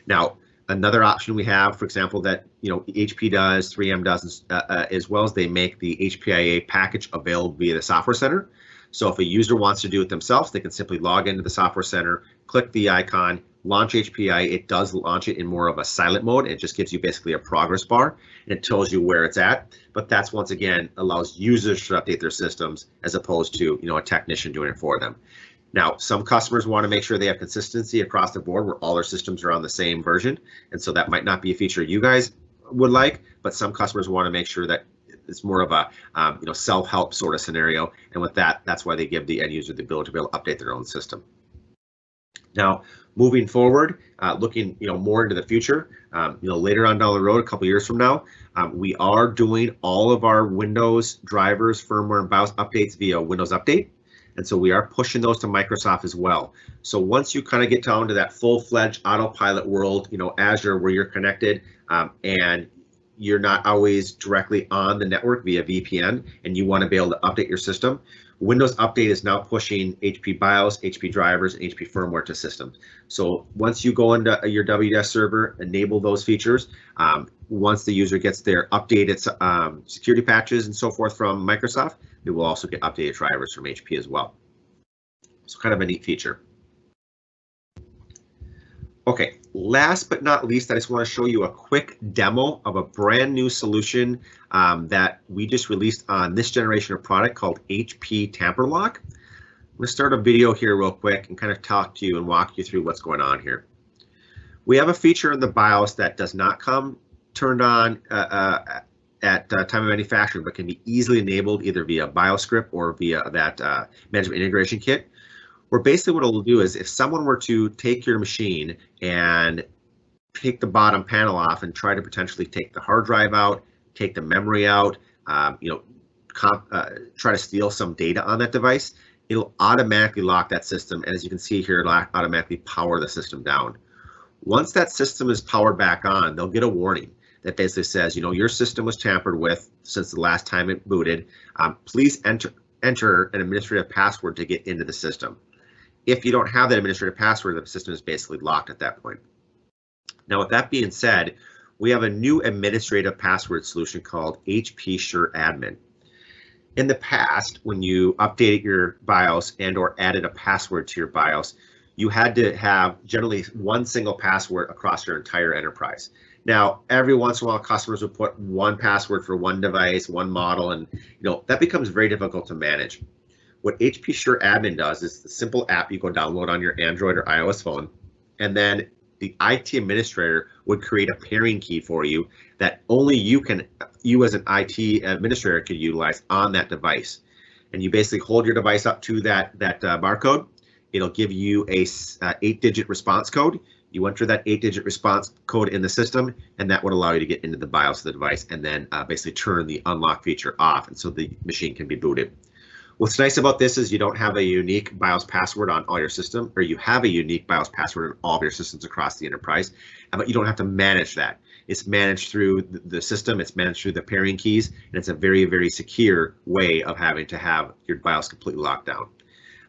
Now, another option we have, for example, that HP does, 3M does, as well as they make the HPIA package available via the software center. So if a user wants to do it themselves, they can simply log into the software center, click the icon, launch HPIA. It does launch it in more of a silent mode. It just gives you basically a progress bar, and it tells you where it's at. But that's, once again, allows users to update their systems as opposed to a technician doing it for them. Now, some customers want to make sure they have consistency across the board where all their systems are on the same version. And so that might not be a feature you guys would like, but some customers want to make sure that it's more of a self-help sort of scenario. And with that, that's why they give the end user the ability to be able to update their own system. Now, moving forward, looking more into the future, later on down the road, a couple years from now, we are doing all of our Windows drivers, firmware, and BIOS updates via Windows Update. And so we are pushing those to Microsoft as well. So once you kind of get down to that full-fledged autopilot world, Azure, where you're connected and you're not always directly on the network via VPN, and you want to be able to update your system, Windows Update is now pushing HP BIOS, HP drivers, and HP firmware to systems. So once you go into your WDS server, enable those features, once the user gets their updated security patches and so forth from Microsoft, they will also get updated drivers from HP as well. So kind of a neat feature. Okay, last but not least, I just want to show you a quick demo of a brand new solution that we just released on this generation of product called HP Tamper Lock. I'm going to start a video here real quick and kind of talk to you and walk you through what's going on here. We have a feature in the BIOS that does not come turned on at time of manufacturing, but can be easily enabled either via BIOS script or via that management integration kit. Where basically what it'll do is if someone were to take your machine and take the bottom panel off and try to potentially take the hard drive out, take the memory out, try to steal some data on that device, it'll automatically lock that system. And as you can see here, it'll automatically power the system down. Once that system is powered back on, they'll get a warning that basically says, your system was tampered with since the last time it booted. Please enter an administrative password to get into the system. If you don't have that administrative password, the system is basically locked at that point. Now, with that being said, we have a new administrative password solution called HP Sure Admin. In the past, when you updated your BIOS and or added a password to your BIOS, you had to have generally one single password across your entire enterprise. Now, every once in a while, customers would put one password for one device, one model, and that becomes very difficult to manage. What HP Sure Admin does is the simple app you go download on your Android or iOS phone, and then the IT administrator would create a pairing key for you that only you as an IT administrator could utilize on that device. And you basically hold your device up to that barcode. It'll give you a 8-digit response code. You enter that 8-digit response code in the system, and that would allow you to get into the BIOS of the device and then basically turn the unlock feature off, and so the machine can be booted. What's nice about this is you don't have a unique BIOS password on all your system, or you have a unique BIOS password on all of your systems across the enterprise, but you don't have to manage that. It's managed through the system, it's managed through the pairing keys, and it's a very, very secure way of having to have your BIOS completely locked down.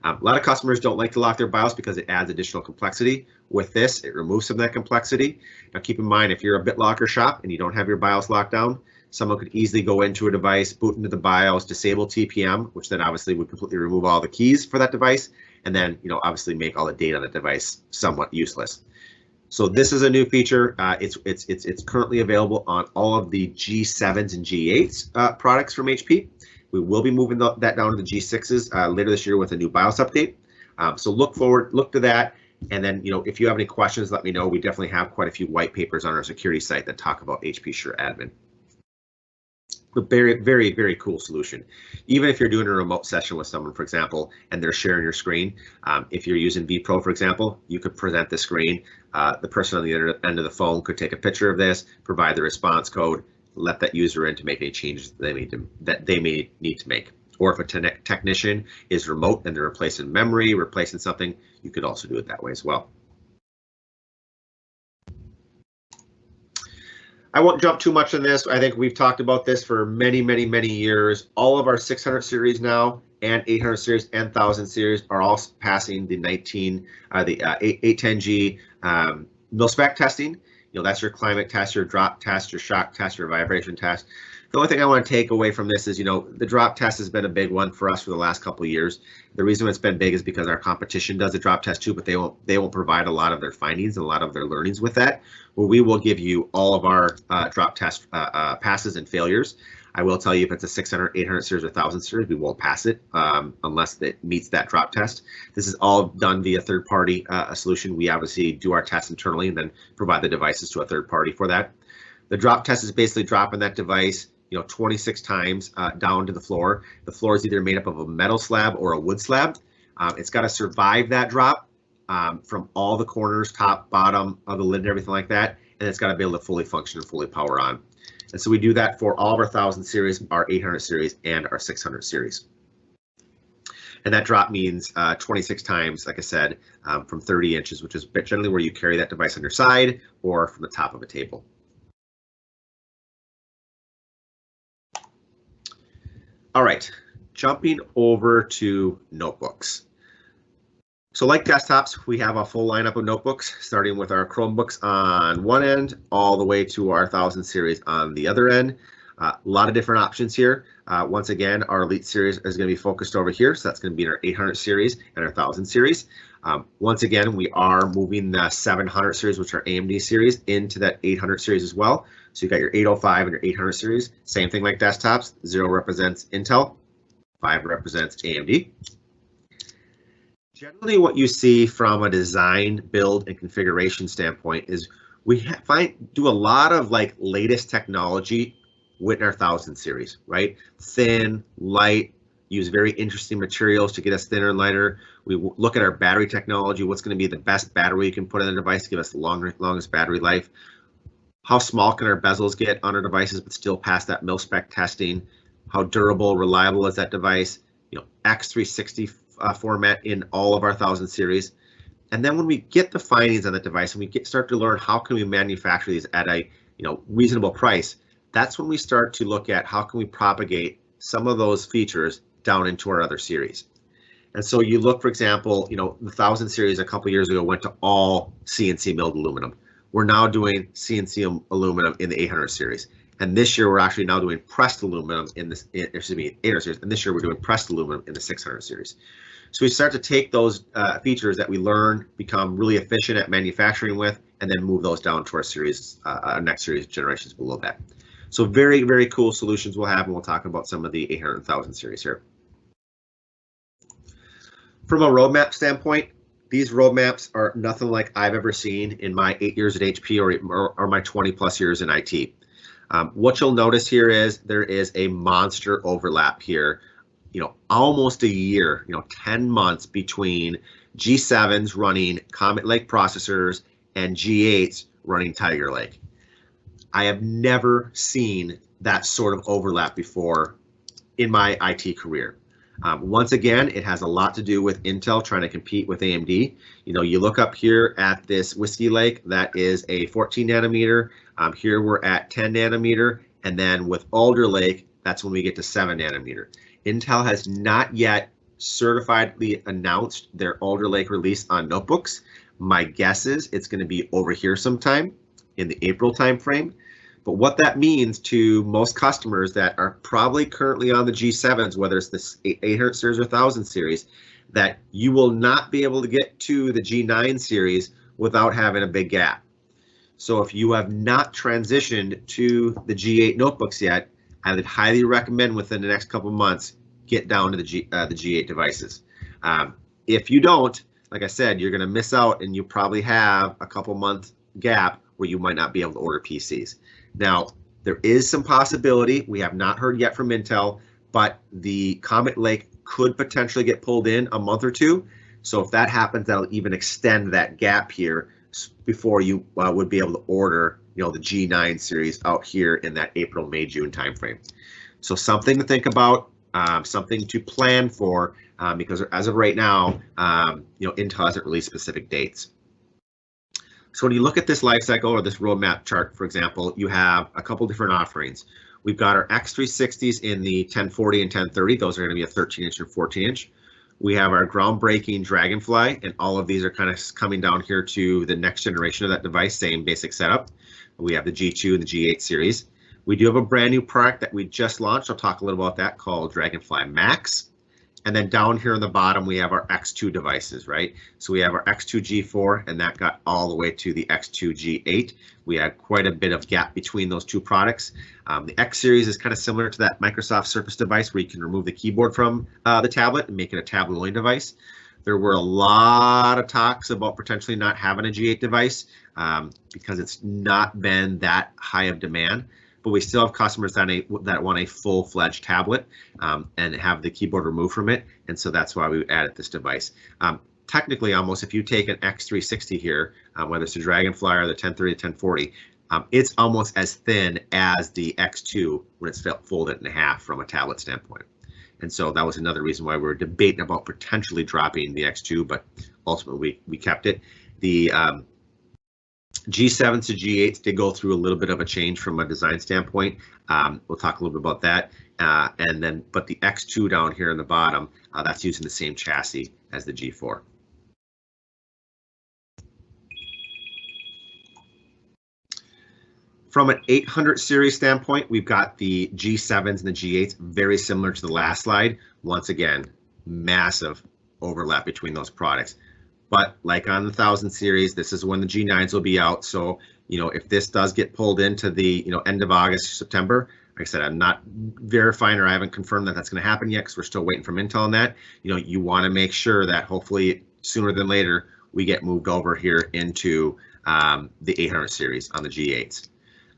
A lot of customers don't like to lock their BIOS because it adds additional complexity. With this, it removes some of that complexity. Now keep in mind, if you're a BitLocker shop and you don't have your BIOS locked down, someone could easily go into a device, boot into the BIOS, disable TPM, which then obviously would completely remove all the keys for that device, and then obviously make all the data on the device somewhat useless. So this is a new feature. It's currently available on all of the G7s and G8s products from HP. We will be moving that down to the G6s later this year with a new BIOS update. So look to that. And then, if you have any questions, let me know. We definitely have quite a few white papers on our security site that talk about HP Sure Admin. A very, very, very cool solution. Even if you're doing a remote session with someone, for example, and they're sharing your screen, if you're using vPro, for example, you could present the screen. The person on the other end of the phone could take a picture of this, provide the response code, let that user in to make any changes that they may need to make. Or if a technician is remote and they're replacing memory, replacing something, you could also do it that way as well. I won't jump too much on this. I think we've talked about this for many, many, many years. All of our 600 series now and 800 series and 1000 series are all passing the 810G mil-spec testing. That's your climate test, your drop test, your shock test, your vibration test. The only thing I want to take away from this is, the drop test has been a big one for us for the last couple of years. The reason it's been big is because our competition does a drop test too, but they won't provide a lot of their findings and a lot of their learnings with that. Where we will give you all of our drop test passes and failures. I will tell you, if it's a 600, 800 series, or 1000 series, we won't pass it unless it meets that drop test. This is all done via third-party solution. We obviously do our tests internally and then provide the devices to a third party for that. The drop test is basically dropping that device 26 times down to the floor. The floor is either made up of a metal slab or a wood slab. It's got to survive that drop from all the corners, top, bottom of the lid and everything like that. And it's got to be able to fully function and fully power on. And so we do that for all of our 1000 series, our 800 series, and our 600 series. And that drop means 26 times, like I said, from 30 inches, which is generally where you carry that device on your side or from the top of a table. All right, jumping over to notebooks. So like desktops, we have a full lineup of notebooks, starting with our Chromebooks on one end, all the way to our 1000 series on the other end. A lot of different options here. Once again, our Elite series is going to be focused over here, so that's going to be in our 800 series and our 1000 series. Once again, we are moving the 700 series, which are AMD series, into that 800 series as well. So you got your 805 and your 800 series. Same thing like desktops. 0 represents Intel, 5 represents AMD. Generally, what you see from a design, build, and configuration standpoint is we do a lot of latest technology with our 1000 series, right? Thin, light, use very interesting materials to get us thinner and lighter. We look at our battery technology, what's going to be the best battery you can put in the device to give us the longest battery life. How small can our bezels get on our devices but still pass that mil-spec testing? How durable, reliable is that device? X360 format in all of our 1000 series. And then when we get the findings on the device and we start to learn how can we manufacture these at a reasonable price, that's when we start to look at how can we propagate some of those features down into our other series. And so you look, for example, the 1000 series a couple years ago went to all CNC milled aluminum. We're now doing CNC aluminum in the 800 series. And this year we're actually now doing pressed aluminum in this, 800 series. And this year we're doing pressed aluminum in the 600 series. So we start to take those features that we learn, become really efficient at manufacturing with, and then move those down to our series, next series generations below that. So very, very cool solutions we'll have, and we'll talk about some of the 800 and 1000 series here. From a roadmap standpoint, these roadmaps are nothing like I've ever seen in my 8 years at HP or my 20 plus years in IT. What you'll notice here is there is a monster overlap here, almost a year, 10 months between G7s running Comet Lake processors and G8s running Tiger Lake. I have never seen that sort of overlap before in my IT career. Once again, it has a lot to do with Intel trying to compete with AMD. You look up here at this Whiskey Lake, that is a 14 nanometer. Here we're at 10 nanometer. And then with Alder Lake, that's when we get to 7 nanometer. Intel has not yet certifiedly announced their Alder Lake release on notebooks. My guess is it's going to be over here sometime in the April timeframe. But what that means to most customers that are probably currently on the G7s, whether it's the 800 series or 1000 series, that you will not be able to get to the G9 series without having a big gap. So if you have not transitioned to the G8 notebooks yet, I would highly recommend within the next couple months, get down to the G8 devices. If you don't, like I said, you're going to miss out, and you probably have a couple month gap where you might not be able to order PCs. Now, there is some possibility, we have not heard yet from Intel, but the Comet Lake could potentially get pulled in a month or two. So if that happens, that'll even extend that gap here before you would be able to order, the G9 series out here in that April, May, June timeframe. So something to think about, something to plan for, because as of right now, Intel hasn't released specific dates. So when you look at this life cycle or this roadmap chart, for example, you have a couple different offerings. We've got our X360s in the 1040 and 1030. Those are going to be a 13-inch and 14-inch. We have our groundbreaking Dragonfly, and all of these are kind of coming down here to the next generation of that device, same basic setup. We have the G2 and the G8 series. We do have a brand new product that we just launched. I'll talk a little about that, called Dragonfly Max. And then down here on the bottom, we have our X2 devices, right? So we have our X2 G4, and that got all the way to the X2 G8. We had quite a bit of gap between those two products. The X series is kind of similar to that Microsoft Surface device where you can remove the keyboard from the tablet and make it a tablet-only device. There were a lot of talks about potentially not having a G8 device because it's not been that high of demand. But we still have customers that want a full-fledged tablet and have the keyboard removed from it, and so that's why we added this device. Technically, almost if you take an X360 here, whether it's the Dragonfly or the 1030 to 1040, it's almost as thin as the X2 when it's folded in half from a tablet standpoint. And so that was another reason why we were debating about potentially dropping the X2, but ultimately we kept it. The G7s to G8s did go through a little bit of a change from a design standpoint. We'll talk a little bit about that. But the X2 down here in the bottom, that's using the same chassis as the G4. From an 800 series standpoint, we've got the G7s and the G8s, very similar to the last slide. Once again, massive overlap between those products. But like on the 1000 series, this is when the G9s will be out. So, if this does get pulled into the, end of August, September, like I said, I'm not verifying or I haven't confirmed that that's going to happen yet because we're still waiting from Intel on that. You want to make sure that hopefully sooner than later, we get moved over here into the 800 series on the G8s.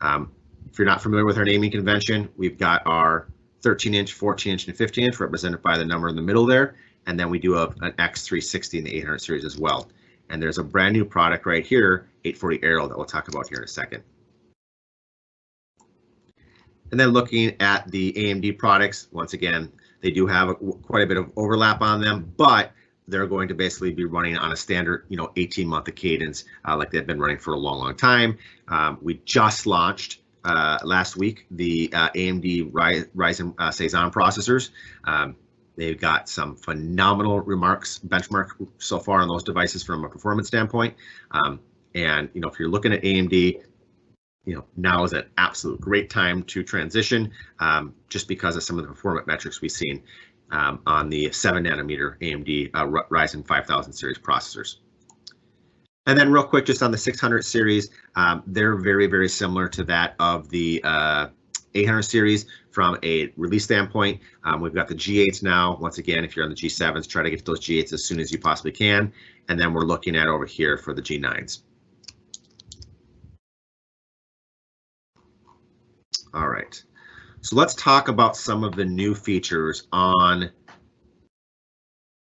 If you're not familiar with our naming convention, we've got our 13-inch, 14-inch, and 15-inch represented by the number in the middle there. And then we do have an X360 in the 800 series as well. And there's a brand new product right here, 840 Aero, that we'll talk about here in a second. And then looking at the AMD products, once again, they do have quite a bit of overlap on them, but they're going to basically be running on a standard, 18-month cadence like they've been running for a long, long time. We just launched last week the AMD Ryzen Cezanne processors. They've got some phenomenal benchmark so far on those devices from a performance standpoint. And if you're looking at AMD, now is an absolute great time to transition just because of some of the performance metrics we've seen on the 7 nanometer AMD Ryzen 5000 series processors. And then real quick, just on the 600 series, they're very, very similar to that of the 800 series. from a release standpoint. We've got the G8s now. Once again, if you're on the G7s, try to get to those G8s as soon as you possibly can. And then we're looking at over here for the G9s. All right, so let's talk about some of the new features on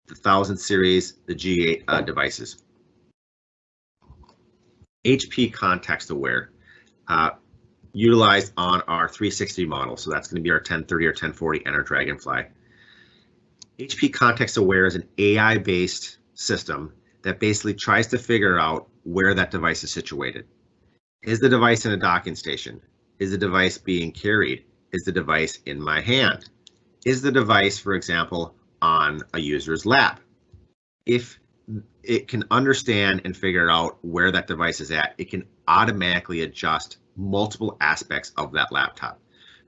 the 1000 series, the G8 devices. HP Context Aware, utilized on our 360 model. So that's going to be our 1030 or 1040 Enter Dragonfly. HP Context Aware is an AI-based system that basically tries to figure out where that device is situated. Is the device in a docking station? Is the device being carried? Is the device in my hand? Is the device, for example, on a user's lap? If it can understand and figure out where that device is at, it can automatically adjust multiple aspects of that laptop.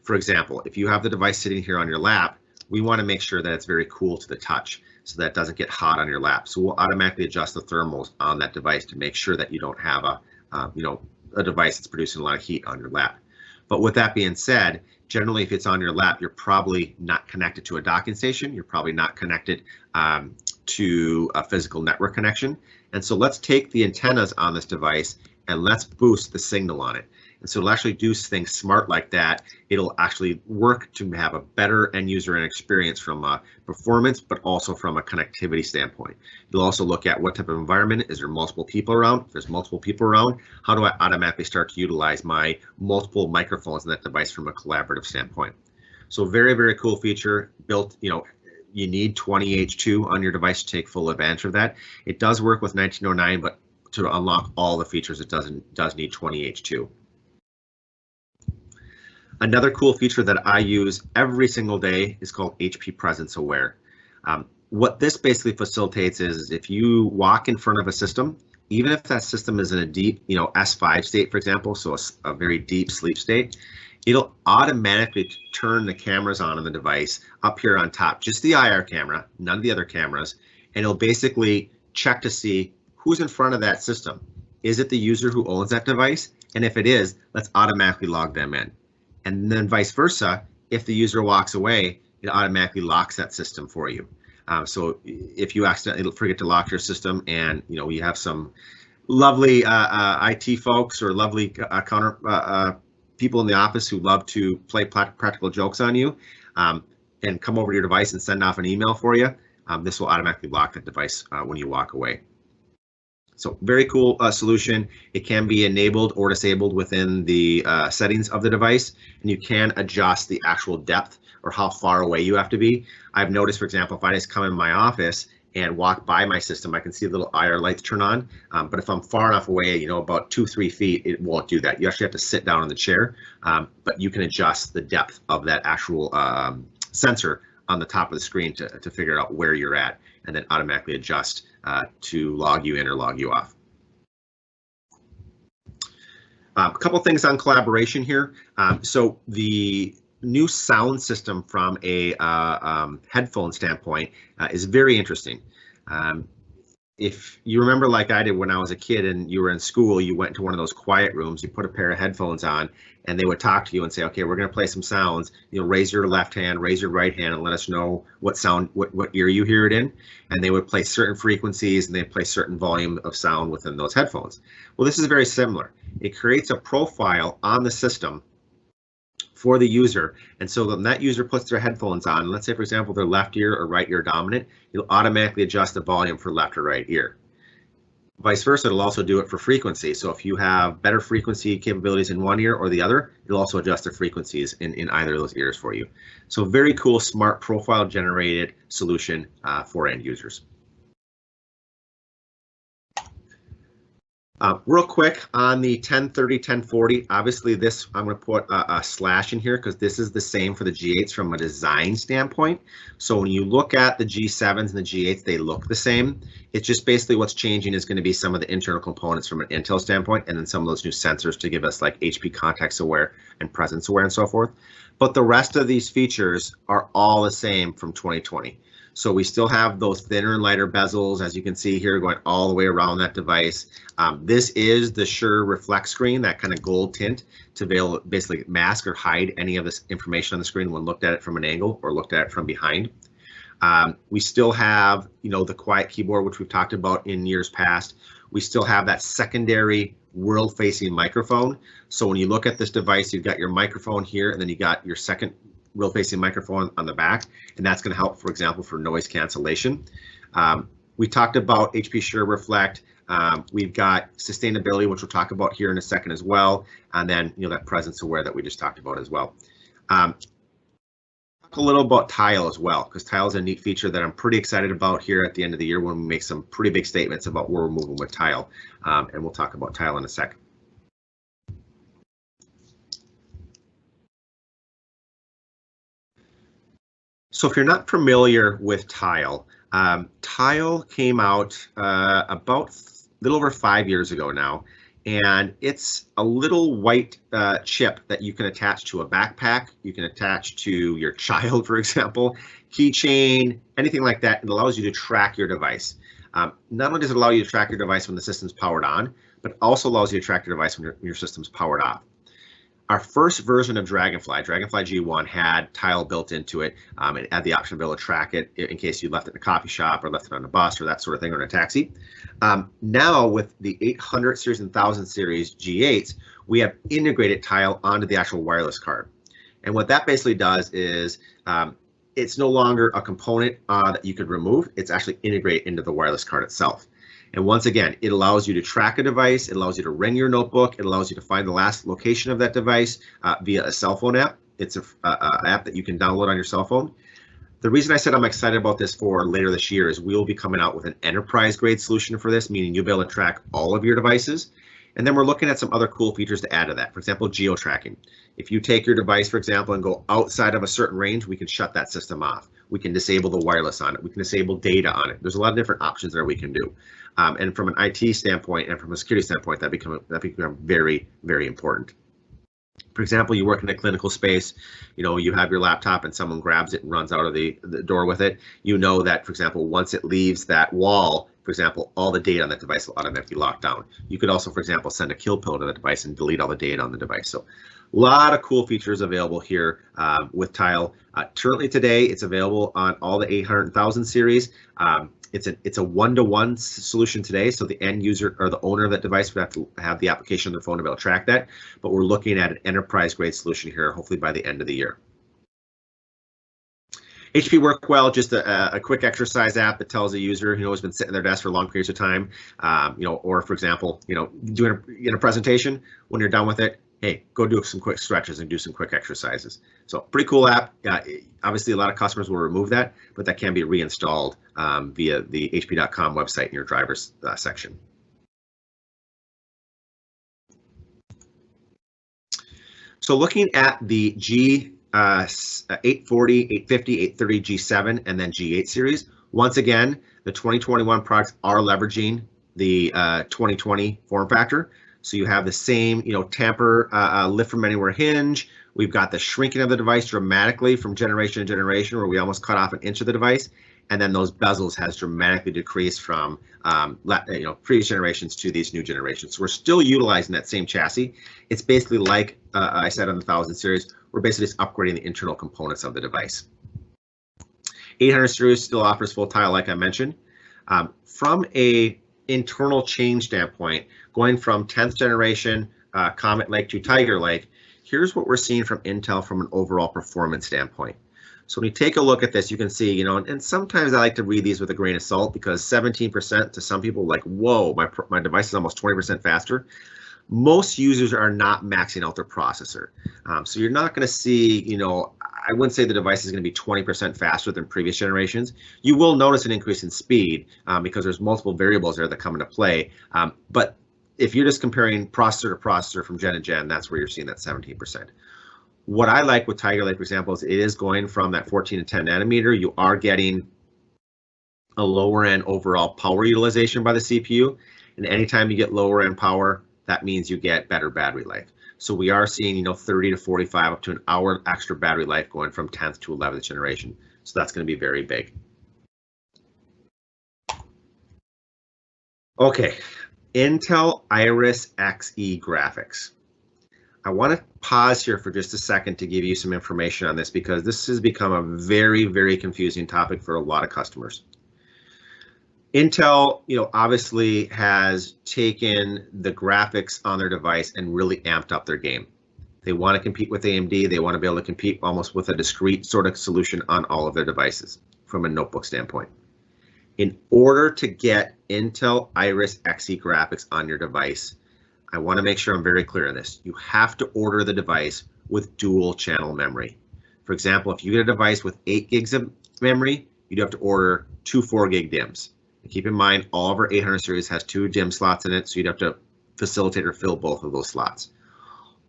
For example, if you have the device sitting here on your lap, we want to make sure that it's very cool to the touch so that it doesn't get hot on your lap. So we'll automatically adjust the thermals on that device to make sure that you don't have a device that's producing a lot of heat on your lap. But with that being said, generally, if it's on your lap, you're probably not connected to a docking station. You're probably not connected to a physical network connection. And so let's take the antennas on this device and let's boost the signal on it. And so it'll actually do things smart like that. It'll actually work to have a better end user experience from a performance, but also from a connectivity standpoint. You'll also look at what type of environment. Is there multiple people around? If there's multiple people around, how do I automatically start to utilize my multiple microphones in that device from a collaborative standpoint? So very, very cool feature built, you need 20H2 on your device to take full advantage of that. It does work with 1909, but to unlock all the features, it does need 20H2. Another cool feature that I use every single day is called HP Presence Aware. What this basically facilitates is if you walk in front of a system, even if that system is in a deep, S5 state, for example, so a very deep sleep state, it'll automatically turn the cameras on the device up here on top, just the IR camera, none of the other cameras, and it'll basically check to see who's in front of that system. Is it the user who owns that device? And if it is, let's automatically log them in. And then vice versa, if the user walks away, it automatically locks that system for you. So if you accidentally forget to lock your system and you have some lovely IT folks or lovely people in the office who love to play practical jokes on you and come over to your device and send off an email for you, this will automatically lock the device when you walk away. So very cool solution. It can be enabled or disabled within the settings of the device, and you can adjust the actual depth or how far away you have to be. I've noticed, for example, if I just come in my office and walk by my system, I can see the little IR lights turn on. But if I'm far enough away, about 2-3 feet, it won't do that. You actually have to sit down in the chair, but you can adjust the depth of that actual sensor on the top of the screen to figure out where you're at, and then automatically adjust to log you in or log you off. A couple things on collaboration here. So the new sound system from a headphone standpoint is very interesting. If you remember, like I did when I was a kid and you were in school, you went to one of those quiet rooms, you put a pair of headphones on, and they would talk to you and say, okay, we're going to play some sounds. Raise your left hand, raise your right hand, and let us know what sound, what ear you hear it in. And they would play certain frequencies and they play certain volume of sound within those headphones. Well, this is very similar. It creates a profile on the system for the user, and so when that user puts their headphones on, let's say for example their left ear or right ear dominant, it'll automatically adjust the volume for left or right ear. Vice versa, it'll also do it for frequency. So if you have better frequency capabilities in one ear or the other, it'll also adjust the frequencies in either of those ears for you. So very cool, smart profile generated solution for end users. Real quick on the 1030, 1040, obviously this, I'm going to put a slash in here because this is the same for the G8s from a design standpoint. So when you look at the G7s and the G8s, they look the same. It's just basically what's changing is going to be some of the internal components from an Intel standpoint, and then some of those new sensors to give us like HP Context Aware and Presence Aware and so forth. But the rest of these features are all the same from 2020. So we still have those thinner and lighter bezels, as you can see here, going all the way around that device. This is the Sure Reflect screen, that kind of gold tint, to basically mask or hide any of this information on the screen when looked at it from an angle or looked at it from behind. We still have, the quiet keyboard, which we've talked about in years past. We still have that secondary world-facing microphone. So when you look at this device, you've got your microphone here, and then you got your second world-facing microphone on the back, and that's going to help, for example, for noise cancellation. We talked about HP Sure Reflect. We've got sustainability, which we'll talk about here in a second as well, and then that presence aware that we just talked about as well. Talk a little about Tile as well, because Tile is a neat feature that I'm pretty excited about here at the end of the year when we make some pretty big statements about where we're moving with Tile, and we'll talk about Tile in a second. So if you're not familiar with Tile, Tile came out about a little over 5 years ago now, and it's a little white chip that you can attach to a backpack. You can attach to your child, for example, keychain, anything like that. It allows you to track your device. Not only does it allow you to track your device when the system's powered on, but also allows you to track your device when your system's powered off. Our first version of Dragonfly G1, had Tile built into it. It had the option to be able to track it in case you left it in a coffee shop or left it on a bus or that sort of thing, or in a taxi. Now with the 800 series and 1000 series G8s, we have integrated Tile onto the actual wireless card. And what that basically does is it's no longer a component that you could remove. It's actually integrated into the wireless card itself. And once again, it allows you to track a device, it allows you to ring your notebook, it allows you to find the last location of that device via a cell phone app. It's an app that you can download on your cell phone. The reason I said I'm excited about this for later this year is we will be coming out with an enterprise grade solution for this, meaning you'll be able to track all of your devices. And then we're looking at some other cool features to add to that. For example, geo-tracking. If you take your device, for example, and go outside of a certain range, we can shut that system off. We can disable the wireless on it. We can disable data on it. There's a lot of different options that we can do. And from an IT standpoint and from a security standpoint, that become very, very important. For example, you work in a clinical space, you have your laptop and someone grabs it and runs out of the door with it. You know that, for example, once it leaves that wall, for example, all the data on that device will automatically lock down. You could also, for example, send a kill pill to the device and delete all the data on the device. So a lot of cool features available here with Tile. Currently today, it's available on all the 800 and 1000 series. It's a one-to-one solution today, so the end user or the owner of that device would have to have the application on their phone to be able to track that. But we're looking at an enterprise-grade solution here, hopefully by the end of the year. HP Workwell, just a quick exercise app that tells a user who's been sitting at their desk for long periods of time, or for example, doing a presentation. When you're done with it, hey, go do some quick stretches and do some quick exercises. So pretty cool app. Obviously, a lot of customers will remove that, but that can be reinstalled via the hp.com website in your drivers section. So looking at the G840, 850, 830, G7, and then G8 series, once again, the 2021 products are leveraging the 2020 form factor. So you have the same, tamper, lift from anywhere hinge. We've got the shrinking of the device dramatically from generation to generation, where we almost cut off an inch of the device. And then those bezels has dramatically decreased from previous generations to these new generations. So we're still utilizing that same chassis. It's basically like I said on the 1000 series, we're basically just upgrading the internal components of the device. 800 series still offers full Tile, like I mentioned. From a internal change standpoint, going from 10th generation Comet Lake to Tiger Lake, here's what we're seeing from Intel from an overall performance standpoint. So when you take a look at this, you can see, and sometimes I like to read these with a grain of salt, because 17% to some people, like, whoa, my device is almost 20% faster. Most users are not maxing out their processor. So you're not going to see, I wouldn't say the device is going to be 20% faster than previous generations. You will notice an increase in speed because there's multiple variables there that come into play. But if you're just comparing processor to processor from gen to gen, that's where you're seeing that 17%. What I like with Tiger Lake, for example, is it is going from that 14 to 10 nanometer. You are getting a lower end overall power utilization by the CPU. And anytime you get lower end power, that means you get better battery life. So we are seeing, 30 to 45 up to an hour extra battery life going from 10th to 11th generation. So that's going to be very big. Okay, Intel Iris Xe graphics. I want to pause here for just a second to give you some information on this because this has become a very, very confusing topic for a lot of customers. Intel, obviously has taken the graphics on their device and really amped up their game. They want to compete with AMD. They want to be able to compete almost with a discrete sort of solution on all of their devices from a notebook standpoint. In order to get Intel Iris Xe graphics on your device, I want to make sure I'm very clear on this. You have to order the device with dual channel memory. For example, if you get a device with 8 gigs of memory, you'd have to order 2 4 gig DIMMs. And keep in mind, all of our 800 series has 2 DIMM slots in it, so you'd have to facilitate or fill both of those slots.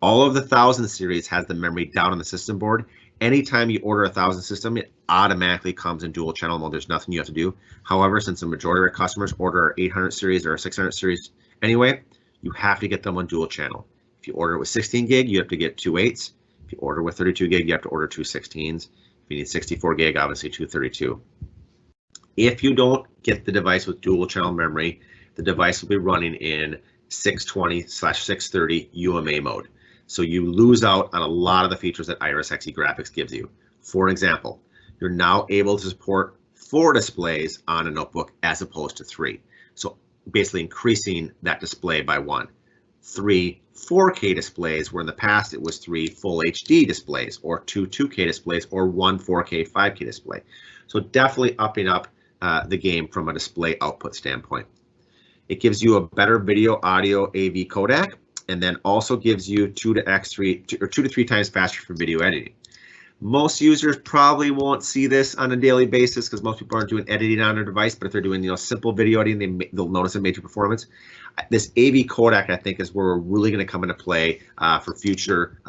All of the 1000 series has the memory down on the system board. Anytime you order a 1000 system, it automatically comes in dual channel mode. There's nothing you have to do. However, since the majority of our customers order our 800 series or our 600 series anyway, you have to get them on dual channel. If you order it with 16 gig, you have to get 2 8s. If you order with 32 gig, you have to order 2 16s. If you need 64 gig, obviously 2 32. If you don't get the device with dual channel memory, the device will be running in 620/630 UMA mode. So you lose out on a lot of the features that Iris Xe graphics gives you. For example, you're now able to support 4 displays on a notebook as opposed to 3. So basically increasing that display by 1. 3 4K displays, where in the past it was 3 full HD displays, or 2 2K displays, or 1 4K 5K display. So definitely upping up the game from a display output standpoint. It gives you a better video audio AV codec, and then also gives you 2 to 3 times faster for video editing. Most users probably won't see this on a daily basis because most people aren't doing editing on their device, but if they're doing simple video editing, they'll notice a major performance. This AV codec, I think, is where we're really going to come into play for future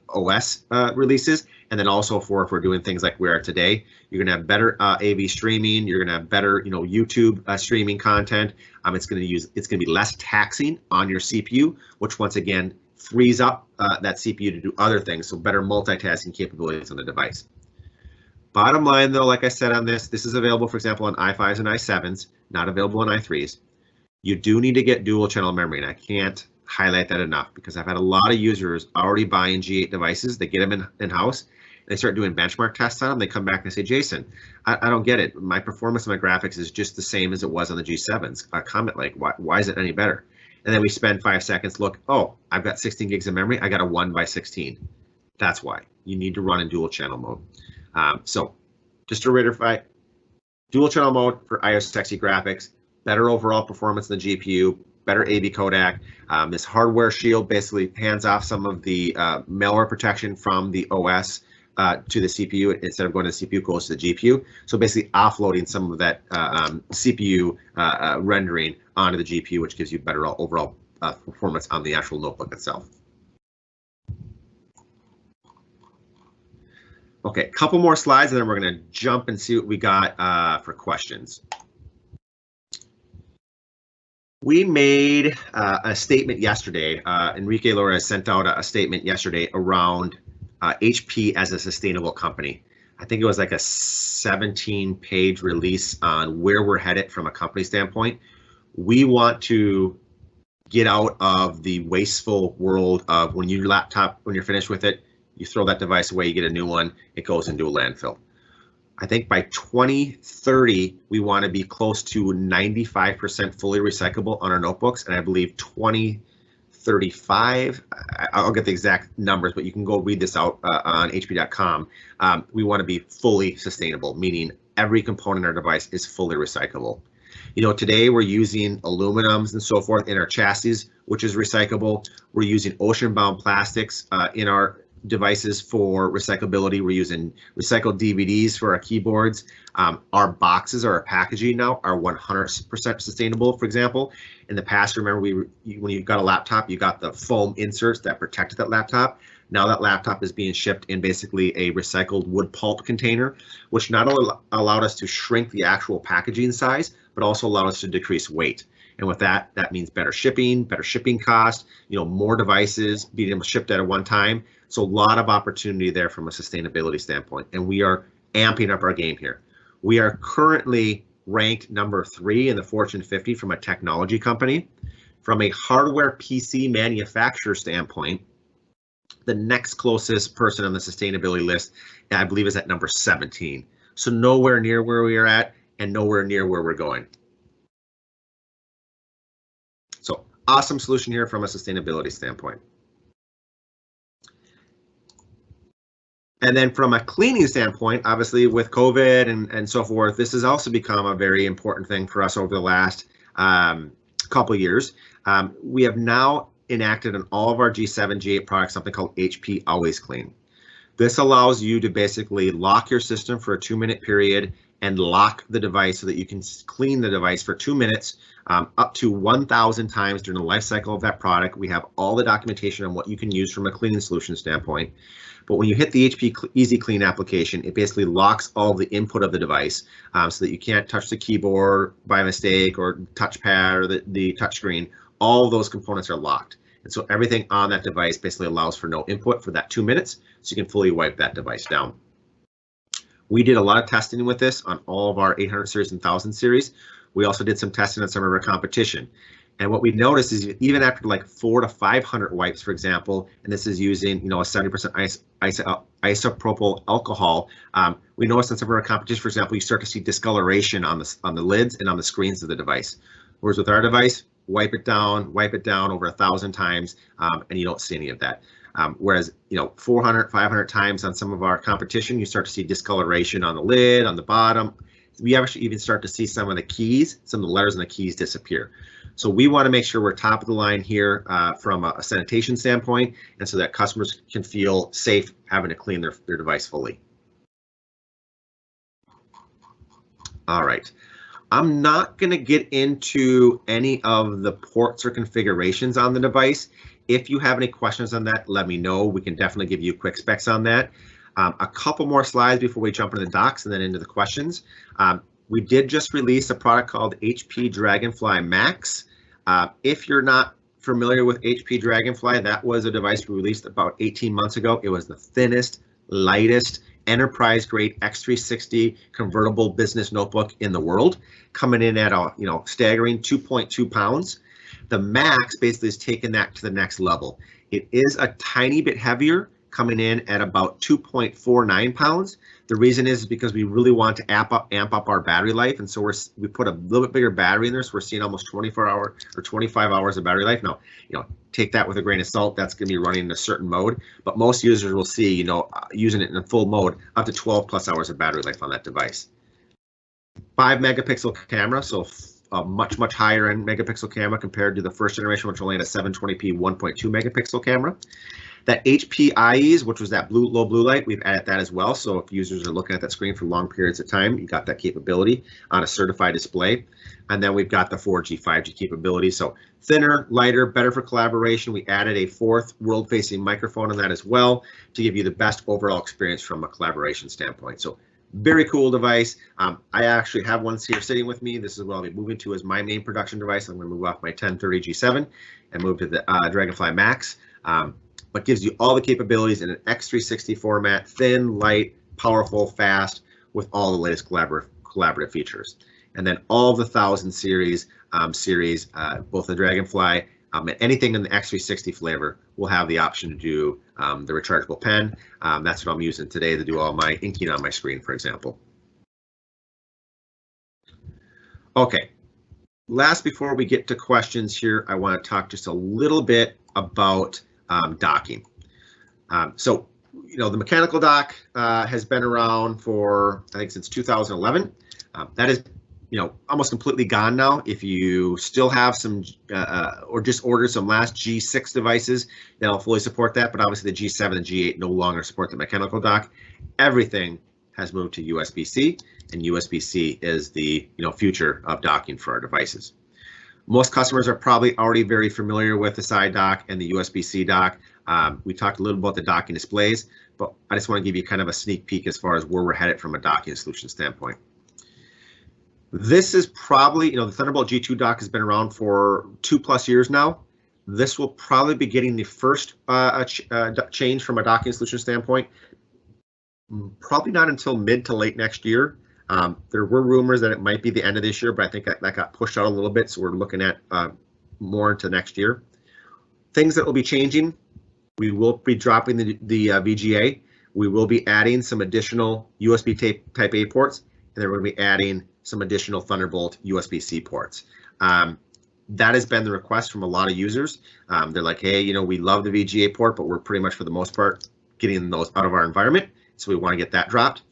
OS releases, and then also if we're doing things like we are today. You're going to have better AV streaming. You're going to have better, YouTube streaming content. It's going to be less taxing on your CPU, which once again frees up that CPU to do other things, so better multitasking capabilities on the device. Bottom line though, like I said on this is available, for example, on i5s and i7s, not available on i3s. You do need to get dual channel memory, and I can't highlight that enough because I've had a lot of users already buying G8 devices. They get them in-house, and they start doing benchmark tests on them. They come back and say, Jason, I don't get it. My performance and my graphics is just the same as it was on the G7s. Comment like, why is it any better? And then we spend 5 seconds, look, oh, I've got 16 gigs of memory. I got a 1/16. That's why you need to run in dual channel mode. So just to reiterate, dual channel mode for Iris Xe graphics, better overall performance in the GPU, better AV codec. This hardware shield basically hands off some of the malware protection from the OS to the CPU. Instead of going to the CPU, goes to the GPU. So basically offloading some of that CPU rendering onto the GPU, which gives you better overall performance on the actual notebook itself. Okay, a couple more slides, and then we're going to jump and see what we got for questions. We made a statement yesterday. Enrique Laura sent out a statement yesterday around HP as a sustainable company. I think it was like a 17-page release on where we're headed from a company standpoint. We want to get out of the wasteful world of when your laptop, when you're finished with it, you throw that device away, you get a new one, it goes into a landfill. I think by 2030, we want to be close to 95% fully recyclable on our notebooks. And I believe 2035, I'll get the exact numbers, but you can go read this out on hp.com. We want to be fully sustainable, meaning every component in our device is fully recyclable. Today we're using aluminums and so forth in our chassis, which is recyclable. We're using ocean-bound plastics in our devices for recyclability. We're using recycled DVDs for our keyboards. Our boxes or our packaging now are 100% sustainable. For example, in the past, remember when you got a laptop, you got the foam inserts that protected that laptop. Now that laptop is being shipped in basically a recycled wood pulp container, which not only allowed us to shrink the actual packaging size, but also allowed us to decrease weight. And with that, that means better shipping cost, more devices being able to ship at one time. So a lot of opportunity there from a sustainability standpoint. And we are amping up our game here. We are currently ranked number 3 in the Fortune 50 from a technology company. From a hardware PC manufacturer standpoint, the next closest person on the sustainability list, I believe, is at number 17. So nowhere near where we are at and nowhere near where we're going. So awesome solution here from a sustainability standpoint. And then from a cleaning standpoint, obviously with COVID and so forth, this has also become a very important thing for us over the last couple of years. We have now enacted in all of our G7, G8 products something called HP Always Clean. This allows you to basically lock your system for a 2-minute period and lock the device so that you can clean the device for 2 minutes, up to 1,000 times during the life cycle of that product. We have all the documentation on what you can use from a cleaning solution standpoint. But when you hit the HP Easy Clean application, it basically locks all the input of the device so that you can't touch the keyboard by mistake or touchpad or the touch screen. All of those components are locked. And so everything on that device basically allows for no input for that 2 minutes, so you can fully wipe that device down. We did a lot of testing with this on all of our 800 series and 1000 series. We also did some testing on some of our competition. And what we've noticed is even after like 400 to 500 wipes, for example, and this is using, you know, a 70% isopropyl alcohol, we noticed on some of our competition, for example, you start to see discoloration on the lids and on the screens of the device. Whereas with our device, wipe it down over 1,000 times, and you don't see any of that. Whereas, you know, 400, 500 times on some of our competition, you start to see discoloration on the lid, on the bottom. We actually even start to see some of the keys, some of the letters on the keys disappear. So we want to make sure we're top of the line here from a sanitation standpoint, and so that customers can feel safe having to clean their device fully. All right. I'm not going to get into any of the ports or configurations on the device. If you have any questions on that, let me know. We can definitely give you quick specs on that. A couple more slides before we jump into the docs and then into the questions. We did just release a product called HP Dragonfly Max. If you're not familiar with HP Dragonfly, that was a device we released about 18 months ago. It was the thinnest, lightest, enterprise-grade X360 convertible business notebook in the world, coming in at a staggering 2.2 pounds. The Max basically has taken that to the next level. It is a tiny bit heavier, coming in at about 2.49 pounds. The reason is because we really want to amp up our battery life, and so we put a little bit bigger battery in there, so we're seeing almost 24 hours or 25 hours of battery life. Now, take that with a grain of salt. That's going to be running in a certain mode, but most users will see, using it in a full mode, up to 12 plus hours of battery life on that device. 5 megapixel camera, so a much higher end megapixel camera compared to the first generation, which only had a 720p 1.2 megapixel camera. That HP IEs, which was that low blue light, we've added that as well. So if users are looking at that screen for long periods of time, you got that capability on a certified display. And then we've got the 4G, 5G capability. So thinner, lighter, better for collaboration. We added a 4th world-facing microphone on that as well to give you the best overall experience from a collaboration standpoint. So very cool device. I actually have one here sitting with me. This is what I'll be moving to as my main production device. I'm going to move off my 1030 G7 and move to the Dragonfly Max. But gives you all the capabilities in an X360 format, thin, light, powerful, fast, with all the latest collaborative features. And then all the 1000 series, both the Dragonfly and anything in the X360 flavor will have the option to do the rechargeable pen. That's what I'm using today to do all my inking on my screen, for example. Okay, last before we get to questions here, I want to talk just a little bit about docking. So, the mechanical dock has been around for, I think, since 2011. That is, almost completely gone now. If you still have some, or just ordered some last G6 devices, they'll fully support that. But obviously the G7 and G8 no longer support the mechanical dock. Everything has moved to USB-C, and USB-C is the future of docking for our devices. Most customers are probably already very familiar with the side dock and the USB-C dock. We talked a little about the docking displays, but I just want to give you kind of a sneak peek as far as where we're headed from a docking solution standpoint. This is probably, the Thunderbolt G2 dock has been around for 2+ years now. This will probably be getting the first change from a docking solution standpoint. Probably not until mid to late next year. There were rumors that it might be the end of this year, but I think that got pushed out a little bit, so we're looking at more into next year. Things that will be changing: we will be dropping the VGA. We will be adding some additional USB Type A ports, and then we're going to be adding some additional Thunderbolt USB-C ports. That has been the request from a lot of users. They're like, hey, you know, we love the VGA port, but we're pretty much for the most part getting those out of our environment, so we want to get that dropped.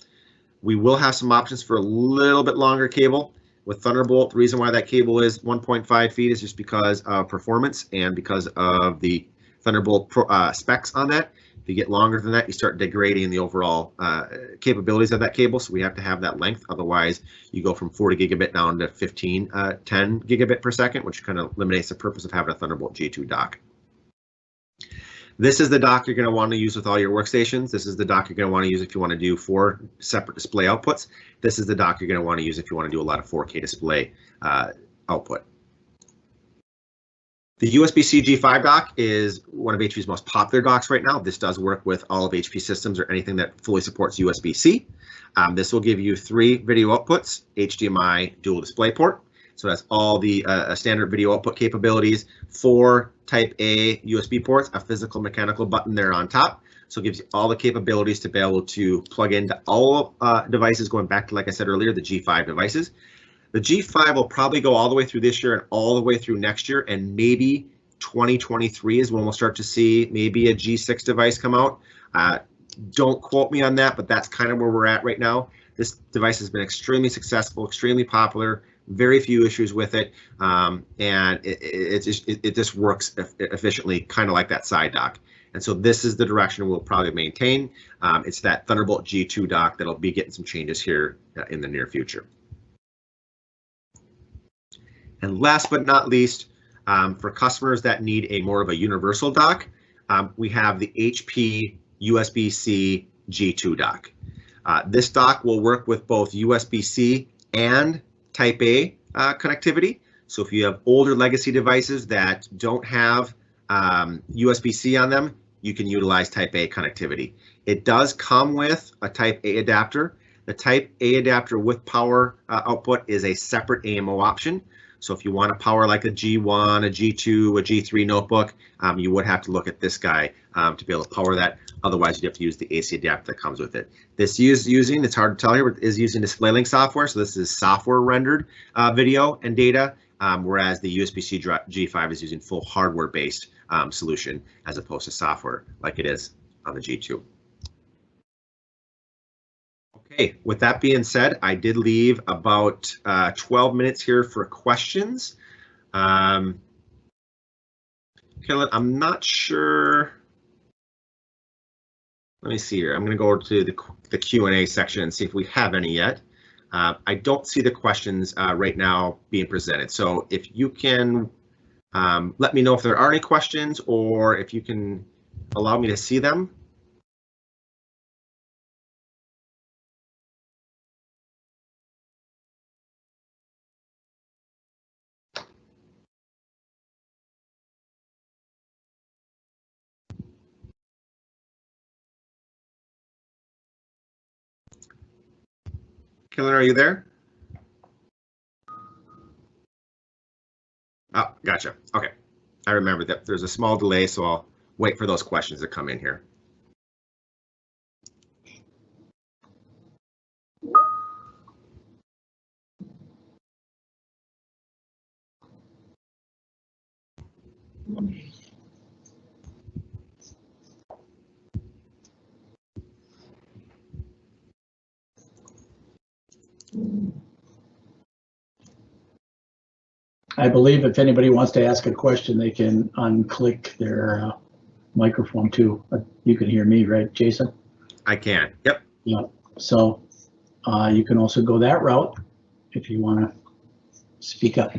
We will have some options for a little bit longer cable with Thunderbolt. The reason why that cable is 1.5 feet is just because of performance and because of the Thunderbolt specs on that. If you get longer than that, you start degrading the overall capabilities of that cable. So we have to have that length. Otherwise, you go from 40 gigabit down to 10 gigabit per second, which kind of eliminates the purpose of having a Thunderbolt G2 dock. This is the dock you're going to want to use with all your workstations. This is the dock you're going to want to use if you want to do 4 separate display outputs. This is the dock you're going to want to use if you want to do a lot of 4K display output. The USB-C G5 dock is one of HP's most popular docks right now. This does work with all of HP systems or anything that fully supports USB-C. This will give you 3 video outputs, HDMI dual display port. So that's all the standard video output capabilities, 4 Type A USB ports, a physical mechanical button there on top. So it gives you all the capabilities to be able to plug into all devices, going back to, like I said earlier, the G5 devices. The G5 will probably go all the way through this year and all the way through next year, and maybe 2023 is when we'll start to see maybe a G6 device come out. Don't quote me on that, but that's kind of where we're at right now. This device has been extremely successful, extremely popular, very few issues with it, and it just works efficiently, kind of like that side dock. And so this is the direction we'll probably maintain. It's that Thunderbolt G2 dock that'll be getting some changes here in the near future. And last but not least, for customers that need a more of a universal dock, we have the HP USB-C G2 dock. This dock will work with both USB-C and Type A connectivity. So if you have older legacy devices that don't have USB-C on them, you can utilize Type A connectivity. It does come with a Type A adapter. The Type A adapter with power output is a separate AMO option. So if you want to power like a G1, a G2, a G3 notebook, you would have to look at this guy to be able to power that. Otherwise, you'd have to use the AC adapter that comes with it. This is using, it's hard to tell here, but is using DisplayLink software. So this is software rendered video and data, whereas the USB-C G5 is using full hardware-based solution as opposed to software like it is on the G2. Okay, with that being said, I did leave about 12 minutes here for questions. Kellen, I'm not sure. Let me see here. I'm going to go to the Q&A section and see if we have any yet. I don't see the questions right now being presented. So if you can let me know if there are any questions, or if you can allow me to see them. Kellen, are you there? Oh, gotcha. Okay. I remember that there's a small delay, so I'll wait for those questions to come in here. I believe if anybody wants to ask a question, they can unclick their microphone too. You can hear me, right, Jason? I can. Yep. Yeah. So you can also go that route if you want to speak up.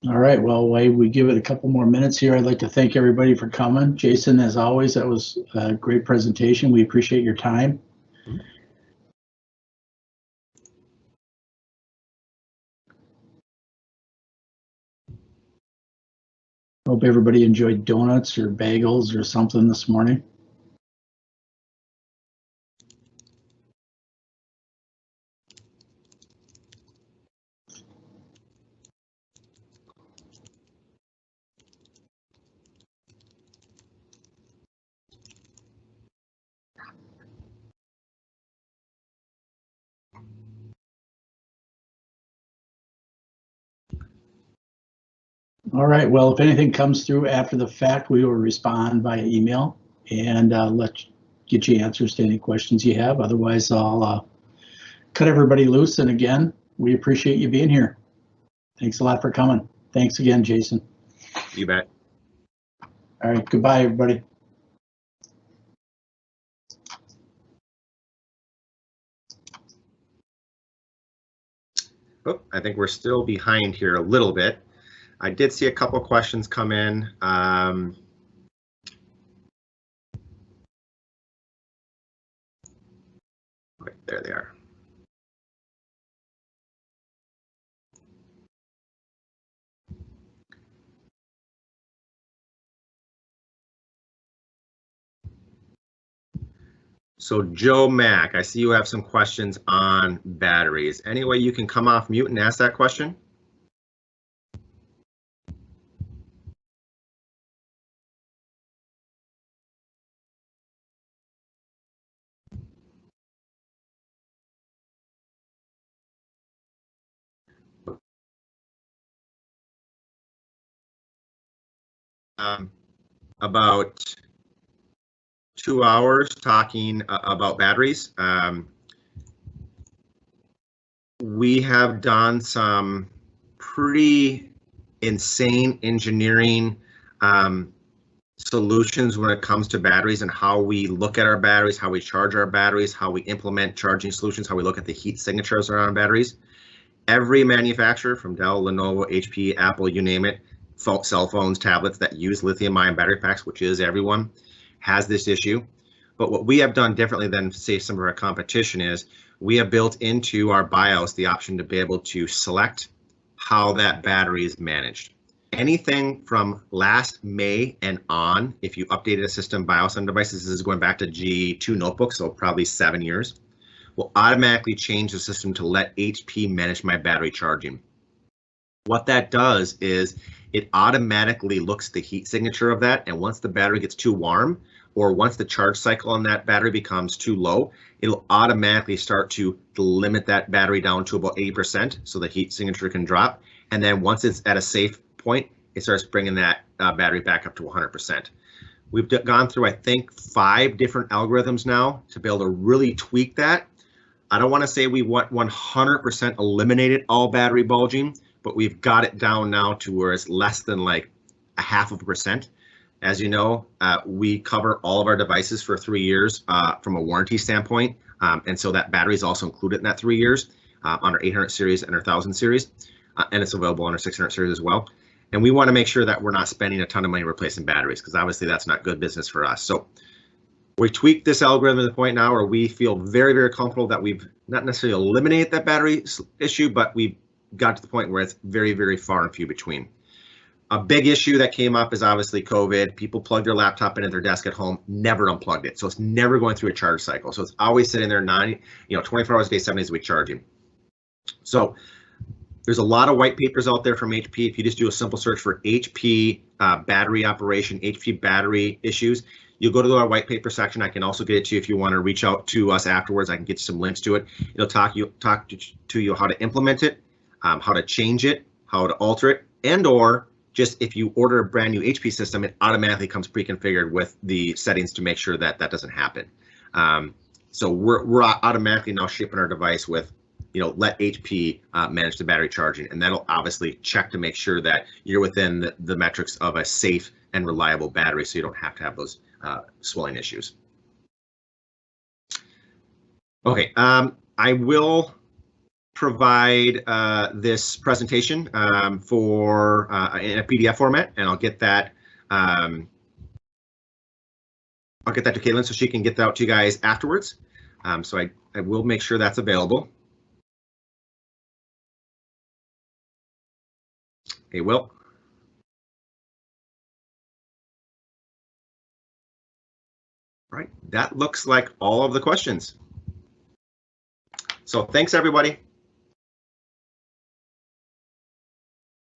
All right, well, while we give it a couple more minutes here, I'd like to thank everybody for coming. Jason, as always, that was a great presentation. We appreciate your time. Hope everybody enjoyed donuts or bagels or something this morning. All right, well, if anything comes through after the fact, we will respond via email and get you answers to any questions you have. Otherwise, I'll cut everybody loose. And again, we appreciate you being here. Thanks a lot for coming. Thanks again, Jason. You bet. All right, goodbye, everybody. Oh, I think we're still behind here a little bit. I did see a couple questions come in. Right, there they are. So Joe Mack, I see you have some questions on batteries. Any way you can come off mute and ask that question? About 2 hours talking about batteries. We have done some pretty insane engineering solutions when it comes to batteries and how we look at our batteries, how we charge our batteries, how we implement charging solutions, how we look at the heat signatures around batteries. Every manufacturer from Dell, Lenovo, HP, Apple, you name it, cell phones, tablets that use lithium-ion battery packs, which is everyone, has this issue. But what we have done differently than, say, some of our competition is we have built into our BIOS the option to be able to select how that battery is managed. Anything from last May and on, if you updated a system BIOS on devices, this is going back to G2 notebooks, so probably 7 years, will automatically change the system to let HP manage my battery charging. What that does is it automatically looks at the heat signature of that, and once the battery gets too warm, or once the charge cycle on that battery becomes too low, it'll automatically start to limit that battery down to about 80% so the heat signature can drop. And then once it's at a safe point, it starts bringing that battery back up to 100%. We've gone through, I think, 5 different algorithms now to be able to really tweak that. I don't want to say we want 100% eliminated all battery bulging, but we've got it down now to where it's less than like 0.5%. As you know, we cover all of our devices for 3 years from a warranty standpoint. And so that battery is also included in that 3 years on our 800 series and our 1000 series. And it's available on our 600 series as well. And we want to make sure that we're not spending a ton of money replacing batteries, because obviously that's not good business for us. So we tweaked this algorithm to the point now where we feel very, very comfortable that we've not necessarily eliminated that battery issue, but we've got to the point where it's very, very far and few between. A big issue that came up is obviously COVID. People plugged their laptop into their desk at home, never unplugged it. So it's never going through a charge cycle. So it's always sitting there 24 hours a day, 7 days a week charging. So there's a lot of white papers out there from HP. If you just do a simple search for HP battery operation, HP battery issues, you'll go to our white paper section. I can also get it to you if you want to reach out to us afterwards. I can get you some links to it. It'll talk to you how to implement it, how to change it, how to alter it, and or just if you order a brand new HP system, it automatically comes pre-configured with the settings to make sure that that doesn't happen. So we're automatically now shipping our device with, let HP manage the battery charging, and that'll obviously check to make sure that you're within the metrics of a safe and reliable battery, so you don't have to have those swelling issues. Okay, I will provide this presentation for in a PDF format, and I'll get that. I'll get that to Caitlin so she can get that out to you guys afterwards. So I will make sure that's available. Hey, Will. Right, that looks like all of the questions. So thanks, everybody.